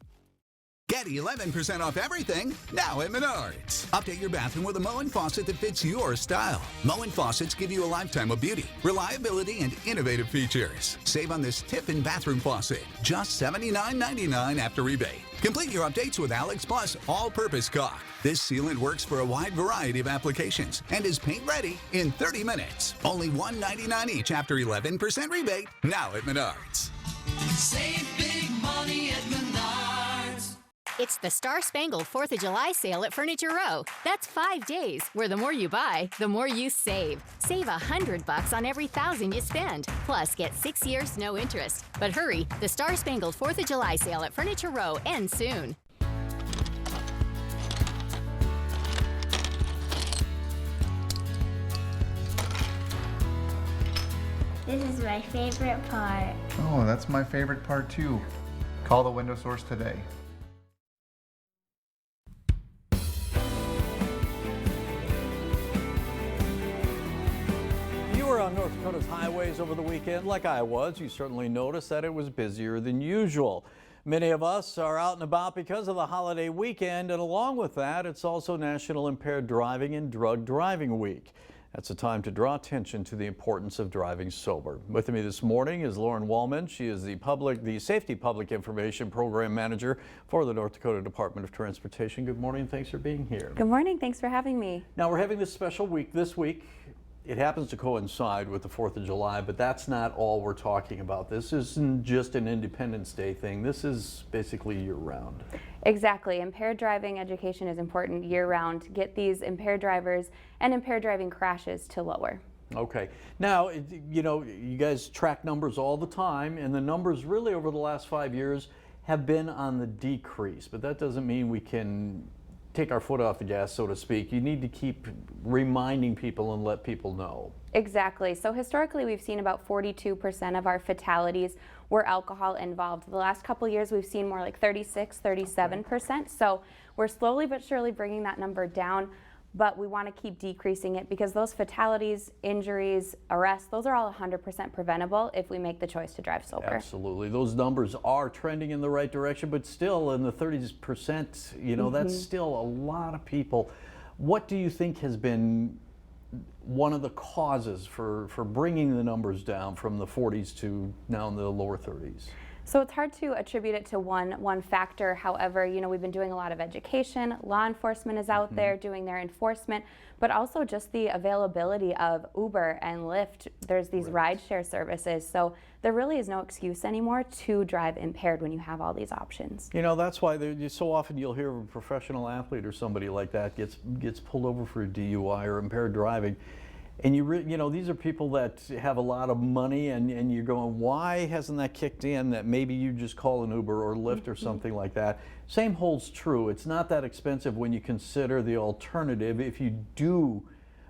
Get 11% off everything now at Menards. Update your bathroom with a Moen faucet that fits your style. Moen faucets give you a lifetime of beauty, reliability, and innovative features. Save on this tip-in bathroom faucet, just $79.99 after rebate. Complete your updates with Alex Plus All-Purpose Caulk. This sealant works for a wide variety of applications and is paint ready in 30 minutes. Only $1.99 each after 11% rebate now at Menards. Save big money at Menards. It's the Star Spangled 4th of July sale at Furniture Row. That's 5 days, where the more you buy, the more you save. Save $100 on every $1,000 you spend. Plus, get 6 years no interest. But hurry, the Star Spangled 4th of July sale at Furniture Row ends soon. This is my favorite part. Oh, that's my favorite part too. Call the window source today. You were on North Dakota's highways over the weekend like I was. You certainly noticed that it was busier than usual. Many of us are out and about because of the holiday weekend, and along with that, it's also National Impaired Driving and Drug Driving Week. That's a time to draw attention to the importance of driving sober. With me this morning is Lauren Wallman. She is the Safety Public Information Program Manager for the North Dakota Department of Transportation. Good morning, thanks for being here. Good morning, thanks for having me. Now we're having this special week this week. It happens to coincide with the 4th of July, but that's not all we're talking about. This isn't just an Independence Day thing. This is basically year-round. Exactly. Impaired driving education is important year-round to get these impaired drivers and impaired driving crashes to lower. Okay. Now, you know, you guys track numbers all the time, and the numbers really over the last 5 years have been on the decrease, but that doesn't mean we can take our foot off the gas, so to speak. You need to keep reminding people and let people know. Exactly. So historically, we've seen about 42% of our fatalities were alcohol involved. The last couple of years, we've seen more like 36, 37%. So we're slowly but surely bringing that number down, but we want to keep decreasing it because those fatalities, injuries, arrests, those are all 100% preventable if we make the choice to drive sober. Absolutely. Those numbers are trending in the right direction, but still in the 30%, you know, that's still a lot of people. What do you think has been one of the causes for bringing the numbers down from the 40s to now in the lower 30s? So it's hard to attribute it to one factor. However, you know, we've been doing a lot of education. Law enforcement is out there doing their enforcement, but also just the availability of Uber and Lyft. There's these rideshare services. So there really is no excuse anymore to drive impaired when you have all these options. You know, that's why so often you'll hear of a professional athlete or somebody like that gets pulled over for a DUI or impaired driving. And you know, these are people that have a lot of money, and you're going, why hasn't that kicked in that maybe you just call an Uber or Lyft or something like that? Same holds true. It's not that expensive when you consider the alternative. If you do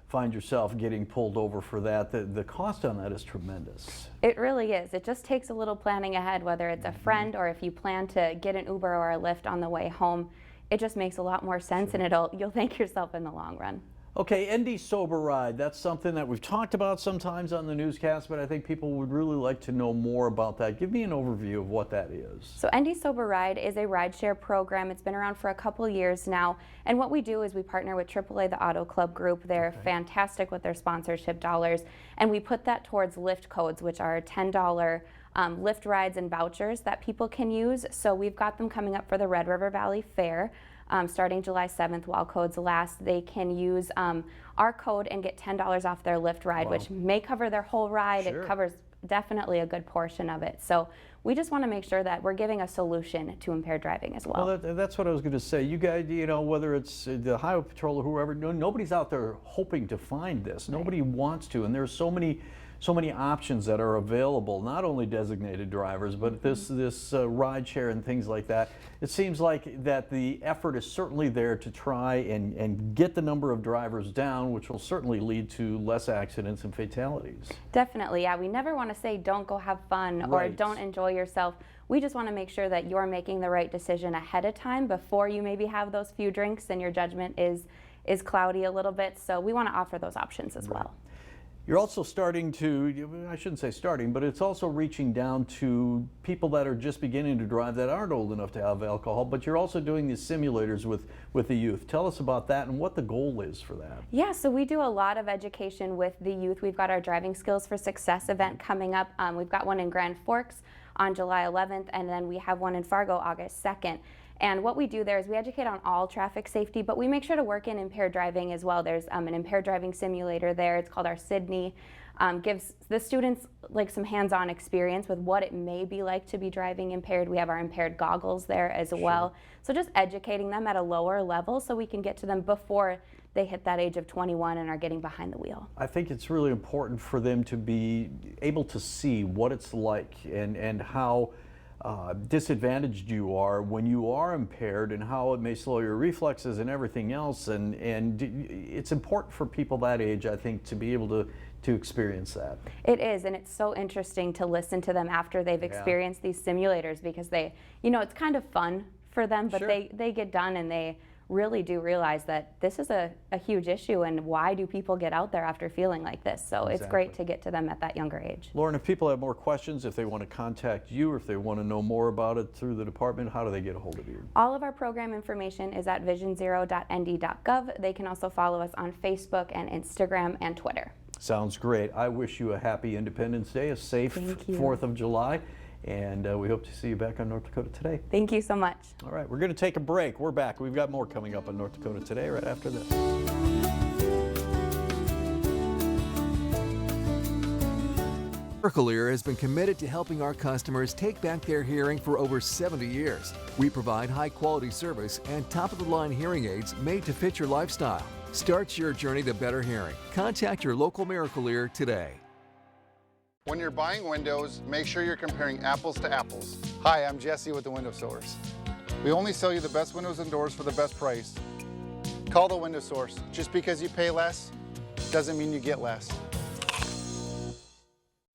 find yourself getting pulled over for that, the cost on that is tremendous. It really is. It just takes a little planning ahead, whether it's a friend or if you plan to get an Uber or a Lyft on the way home. It just makes a lot more sense, and you'll thank yourself in the long run. Okay, ND Sober Ride, that's something that we've talked about sometimes on the newscast, but I think people would really like to know more about that. Give me an overview of what that is. So ND Sober Ride is a rideshare program. It's been around for a couple years now, and what we do is we partner with AAA, the Auto Club Group. They're fantastic with their sponsorship dollars, and we put that towards Lyft codes, which are $10 Lyft rides and vouchers that people can use. So we've got them coming up for the Red River Valley Fair. Starting July 7th while codes last. They can use our code and get $10 off their Lyft ride, which may cover their whole ride. It covers definitely a good portion of it. So we just want to make sure that we're giving a solution to impaired driving as well. Well, that's what I was going to say. You guys, you know, whether it's the Highway Patrol or whoever, nobody's out there hoping to find this. Nobody wants to, and there's so many options that are available, not only designated drivers, but this ride share and things like that. It seems like that the effort is certainly there to try and get the number of drivers down, which will certainly lead to less accidents and fatalities. Definitely, yeah. We never want to say don't go have fun or don't enjoy yourself. We just want to make sure that you're making the right decision ahead of time before you maybe have those few drinks and your judgment is cloudy a little bit. So we want to offer those options as well. You're also starting to, I shouldn't say starting, but it's also reaching down to people that are just beginning to drive that aren't old enough to have alcohol, but you're also doing these simulators with the youth. Tell us about that and what the goal is for that. Yeah, so we do a lot of education with the youth. We've got our Driving Skills for Success event coming up. We've got one in Grand Forks on July 11th, and then we have one in Fargo August 2nd. And what we do there is we educate on all traffic safety, but we make sure to work in impaired driving as well. There's an impaired driving simulator there. It's called our Sydney. Gives the students like some hands-on experience with what it may be like to be driving impaired. We have our impaired goggles there as well. So just educating them at a lower level so we can get to them before they hit that age of 21 and are getting behind the wheel. I think it's really important for them to be able to see what it's like and how disadvantaged you are when you are impaired and how it may slow your reflexes and everything else, and it's important for people that age, I think, to be able to experience that. It is, and it's so interesting to listen to them after they've experienced these simulators, because they, you know, it's kind of fun for them, but they get done and they really do realize that this is a huge issue, and why do people get out there after feeling like this? So it's great to get to them at that younger age. Lauren, if people have more questions, if they want to contact you, or if they want to know more about it through the department, how do they get a hold of you? All of our program information is at visionzero.nd.gov. They can also follow us on Facebook and Instagram and Twitter. Sounds great. I wish you a happy Independence Day, a safe 4th of July. And we hope to see you back on North Dakota Today. Thank you so much. All right, we're going to take a break. We're back. We've got more coming up on North Dakota Today right after this. Miracle Ear has been committed to helping our customers take back their hearing for over 70 years. We provide high-quality service and top-of-the-line hearing aids made to fit your lifestyle. Start your journey to better hearing. Contact your local Miracle Ear today. When you're buying windows, make sure you're comparing apples to apples. Hi, I'm Jesse with the Window Source. We only sell you the best windows and doors for the best price. Call the Window Source. Just because you pay less doesn't mean you get less.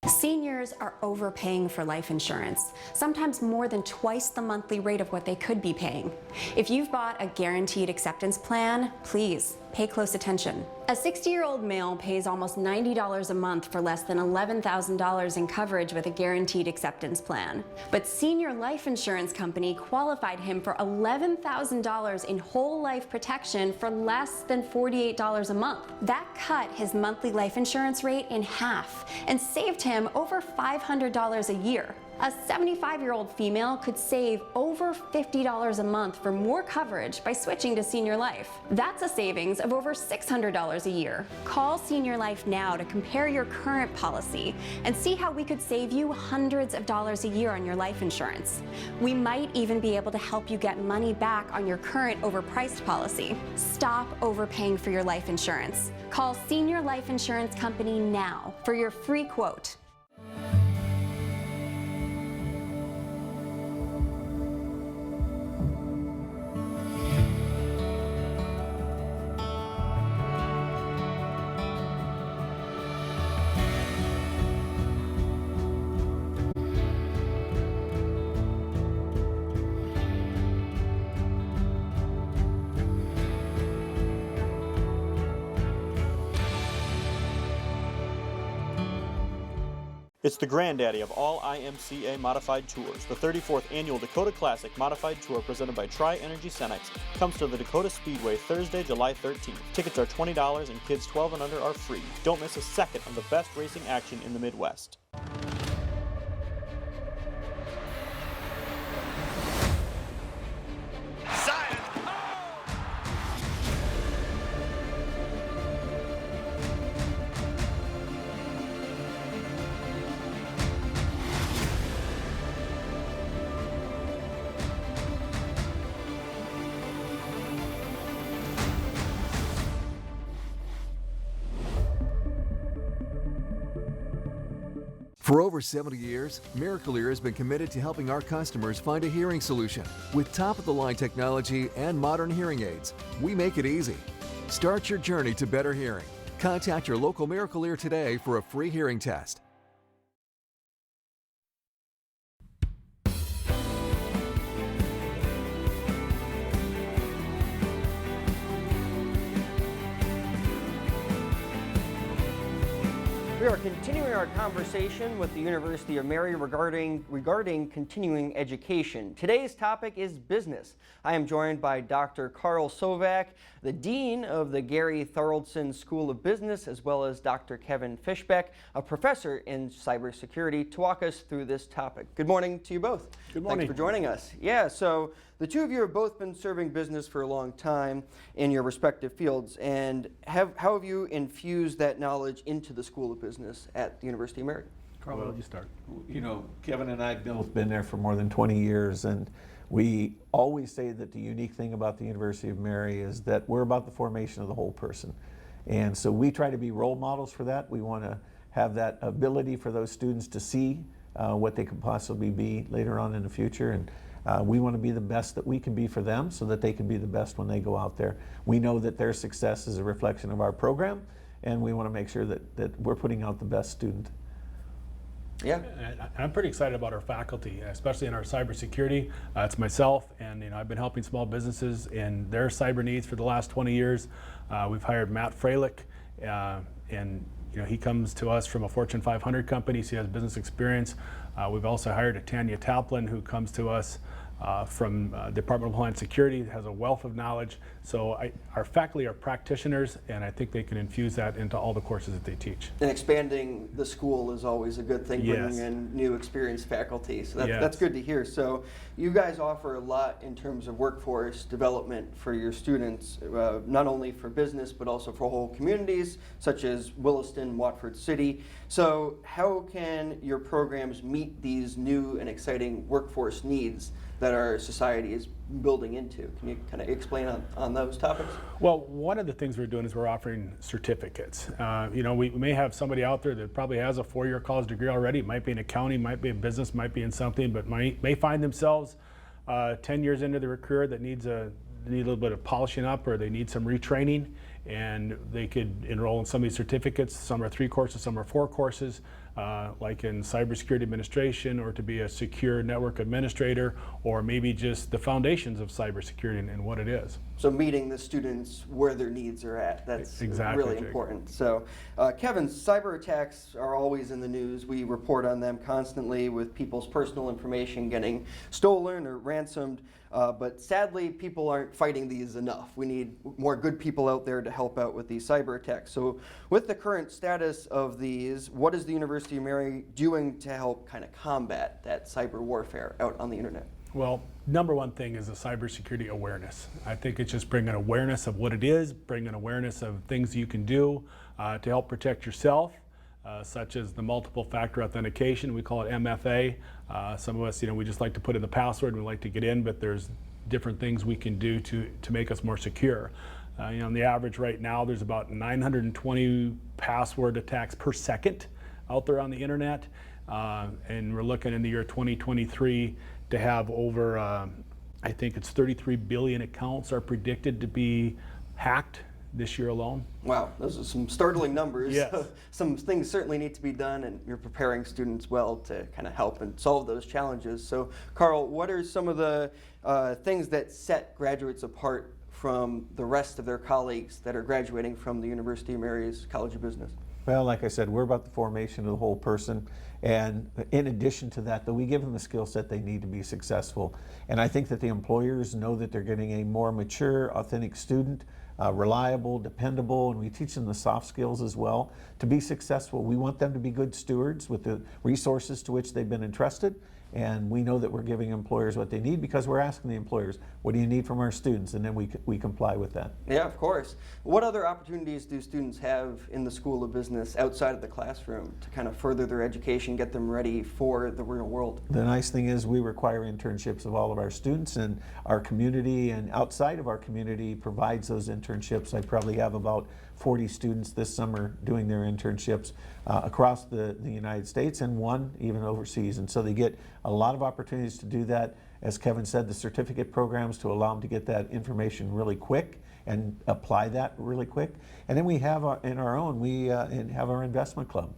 Seniors are overpaying for life insurance, sometimes more than twice the monthly rate of what they could be paying. If you've bought a guaranteed acceptance plan, please pay close attention. A 60-year-old male pays almost $90 a month for less than $11,000 in coverage with a guaranteed acceptance plan. But Senior Life Insurance Company qualified him for $11,000 in whole life protection for less than $48 a month. That cut his monthly life insurance rate in half and saved him over $500 a year. A 75-year-old female could save over $50 a month for more coverage by switching to Senior Life. That's a savings of over $600 a year. Call Senior Life now to compare your current policy and see how we could save you hundreds of dollars a year on your life insurance. We might even be able to help you get money back on your current overpriced policy. Stop overpaying for your life insurance. Call Senior Life Insurance Company now for your free quote. It's the granddaddy of all IMCA modified tours. The 34th Annual Dakota Classic Modified Tour presented by Tri Energy Cenex comes to the Dakota Speedway Thursday, July 13th. Tickets are $20 and kids 12 and under are free. Don't miss a second of the best racing action in the Midwest. For over 70 years, Miracle Ear has been committed to helping our customers find a hearing solution. With top-of-the-line technology and modern hearing aids, we make it easy. Start your journey to better hearing. Contact your local Miracle Ear today for a free hearing test. We are continuing our conversation with the University of Mary regarding continuing education. Today's topic is business. I am joined by Dr. Carl Sovak, the Dean of the Gary Thoroldson School of Business, as well as Dr. Kevin Fishbeck, a professor in cybersecurity, to walk us through this topic. Good morning to you both. Good morning. Thanks for joining us. Yeah, so the two of you have both been serving business for a long time in your respective fields, and how have you infused that knowledge into the School of Business at the University of Mary? Carl, why don't you start? You know, Kevin and I have both been there for more than 20 years, and we always say that the unique thing about the University of Mary is that we're about the formation of the whole person. And so we try to be role models for that. We want to have that ability for those students to see what they could possibly be later on in the future. And we want to be the best that we can be for them so that they can be the best when they go out there. We know that their success is a reflection of our program, and we want to make sure that we're putting out the best student. Yeah. I'm pretty excited about our faculty, especially in our cybersecurity. It's myself, and I've been helping small businesses in their cyber needs for the last 20 years. We've hired Matt Freilich, and he comes to us from a Fortune 500 company, so he has business experience. We've also hired Tanya Taplin, who comes to us from Department of Homeland Security, has a wealth of knowledge. So our faculty are practitioners, and I think they can infuse that into all the courses that they teach. And expanding the school is always a good thing, bringing in new experienced faculty. So that's good to hear. So you guys offer a lot in terms of workforce development for your students, not only for business, but also for whole communities, such as Williston, Watford City. So how can your programs meet these new and exciting workforce needs that our society is building into? Can you kind of explain on those topics? Well, one of the things we're doing is we're offering certificates. We may have somebody out there that probably has a 4-year college degree already. It might be in accounting, might be in business, might be in something, but may find themselves 10 years into their career that need a little bit of polishing up, or they need some retraining, and they could enroll in some of these certificates. Some are 3 courses, some are 4 courses, like in cybersecurity administration, or to be a secure network administrator, or maybe just the foundations of cybersecurity and what it is. So meeting the students where their needs are at, that's really important. So Kevin, cyber attacks are always in the news. We report on them constantly, with people's personal information getting stolen or ransomed. But sadly, people aren't fighting these enough. We need more good people out there to help out with these cyber attacks. So with the current status of these, what is the University of Mary doing to help kind of combat that cyber warfare out on the internet? Well, number one thing is the cybersecurity awareness. I think it's just bringing awareness of what it is, bringing awareness of things you can do to help protect yourself, such as the multiple factor authentication. We call it MFA. Some of us, we just like to put in the password and we like to get in, but there's different things we can do to make us more secure. On the average right now, there's about 920 password attacks per second out there on the internet. And we're looking in the year 2023 to have over, I think it's 33 billion accounts are predicted to be hacked this year alone. Wow, those are some startling numbers. Yes. Some things certainly need to be done, and you're preparing students well to kind of help and solve those challenges. So, Carl, what are some of the things that set graduates apart from the rest of their colleagues that are graduating from the University of Mary's College of Business? Well, like I said, we're about the formation of the whole person. And in addition to that, though, we give them the skill set they need to be successful. And I think that the employers know that they're getting a more mature, authentic student, reliable, dependable, and we teach them the soft skills as well to be successful. We want them to be good stewards with the resources to which they've been entrusted. And we know that we're giving employers what they need because we're asking the employers, what do you need from our students? And then we comply with that. Yeah, of course. What other opportunities do students have in the School of Business outside of the classroom to kind of further their education, get them ready for the real world? The nice thing is we require internships of all of our students, and our community and outside of our community provides those internships. I probably have about 40 students this summer doing their internships across the United States and one even overseas. And so they get a lot of opportunities to do that. As Kevin said, the certificate programs to allow them to get that information really quick and apply that really quick. And then we have we have our investment club.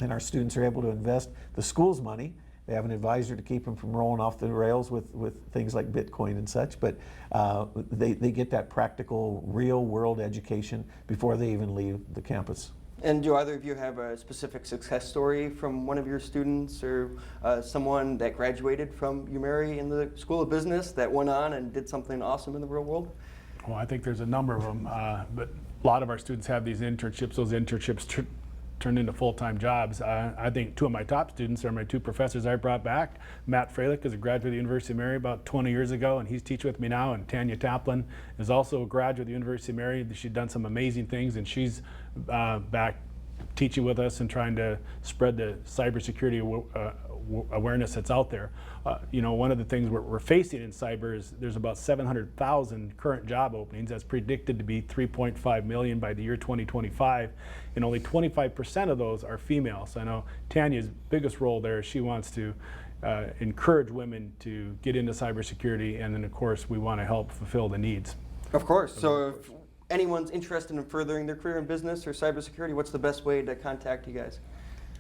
And our students are able to invest the school's money. They have an advisor to keep them from rolling off the rails with things like Bitcoin and such, but they get that practical, real world education before they even leave the campus. And do either of you have a specific success story from one of your students or someone that graduated from UMary in the School of Business that went on and did something awesome in the real world? Well, I think there's a number of them, but a lot of our students have these internships. Those internships turned into full-time jobs. I think two of my top students are my two professors I brought back. Matt Freilich is a graduate of the University of Mary about 20 years ago, and he's teaching with me now, and Tanya Taplin is also a graduate of the University of Mary. She's done some amazing things, and she's back teaching with us and trying to spread the cybersecurity awareness that's out there. One of the things we're facing in cyber is there's about 700,000 current job openings that's predicted to be 3.5 million by the year 2025, and only 25% of those are female. So I know Tanya's biggest role there is she wants to encourage women to get into cybersecurity, and then of course we want to help fulfill the needs. Of course. So if anyone's interested in furthering their career in business or cybersecurity, what's the best way to contact you guys?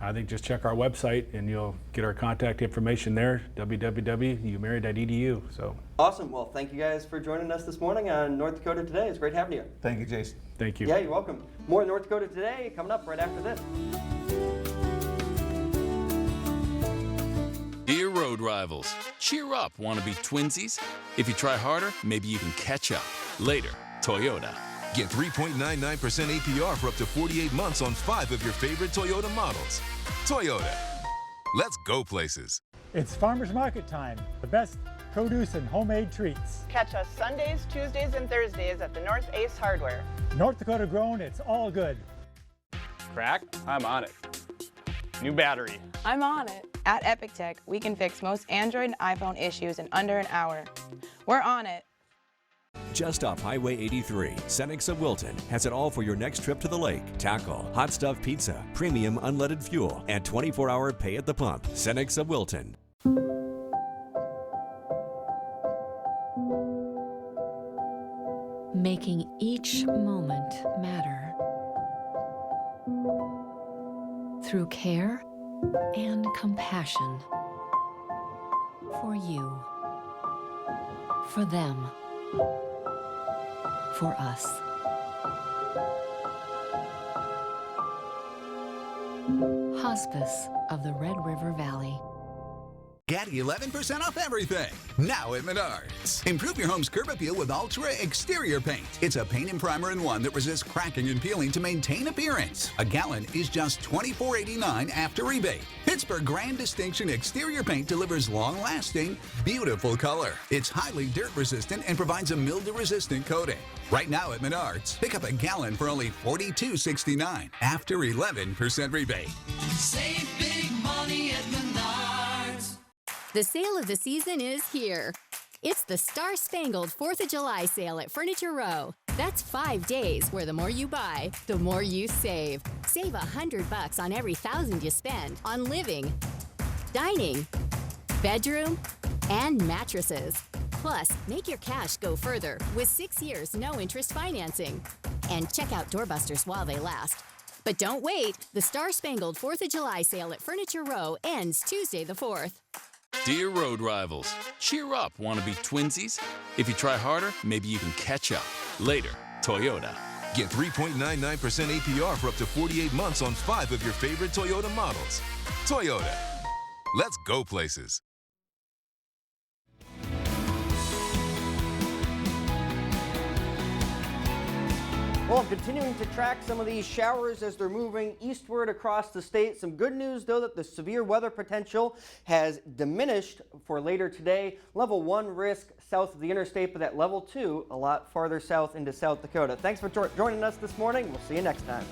I think just check our website and you'll get our contact information there, www.umary.edu. So awesome. Well, thank you guys for joining us this morning on North Dakota Today. It's great having you. Thank you, Jason. Thank you. Yeah, you're welcome. More North Dakota Today coming up right after this. Dear road rivals, cheer up, wannabe twinsies. If you try harder, maybe you can catch up. Later, Toyota. Get 3.99% APR for up to 48 months on 5 of your favorite Toyota models. Toyota. Let's go places. It's farmers market time. The best produce and homemade treats. Catch us Sundays, Tuesdays, and Thursdays at the North Ace Hardware. North Dakota grown, it's all good. Crack? I'm on it. New battery. I'm on it. At Epic Tech, we can fix most Android and iPhone issues in under an hour. We're on it. Just off Highway 83, Senex of Wilton has it all for your next trip to the lake. Tackle, hot stuff pizza, premium unleaded fuel, and 24-hour pay at the pump. Senex of Wilton. Making each moment matter through care and compassion for you, for them, for us. Hospice of the Red River Valley. Get 11% off everything. Now at Menards. Improve your home's curb appeal with Ultra Exterior Paint. It's a paint and primer in one that resists cracking and peeling to maintain appearance. A gallon is just $24.89 after rebate. Pittsburgh Grand Distinction Exterior Paint delivers long-lasting, beautiful color. It's highly dirt-resistant and provides a mildew-resistant coating. Right now at Menards, pick up a gallon for only $42.69 after 11% rebate. Save big money at Menards. The sale of the season is here. It's the Star Spangled 4th of July sale at Furniture Row. That's 5 days where the more you buy, the more you save. Save $100 on every $1,000 you spend on living, dining, bedroom, and mattresses. Plus, make your cash go further with 6 years no interest financing. And check out doorbusters while they last. But don't wait. The Star Spangled 4th of July sale at Furniture Row ends Tuesday the 4th. Dear road rivals, cheer up, want to be twinsies? If you try harder, maybe you can catch up. Later, Toyota. Get 3.99% APR for up to 48 months on 5 of your favorite Toyota models. Toyota. Let's go places. Well, I'm continuing to track some of these showers as they're moving eastward across the state. Some good news, though, that the severe weather potential has diminished for later today. Level 1 risk south of the interstate, but at level 2, a lot farther south into South Dakota. Thanks for joining us this morning. We'll see you next time.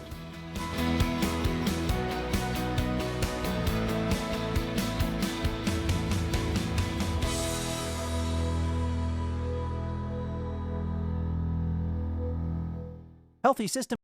Healthy system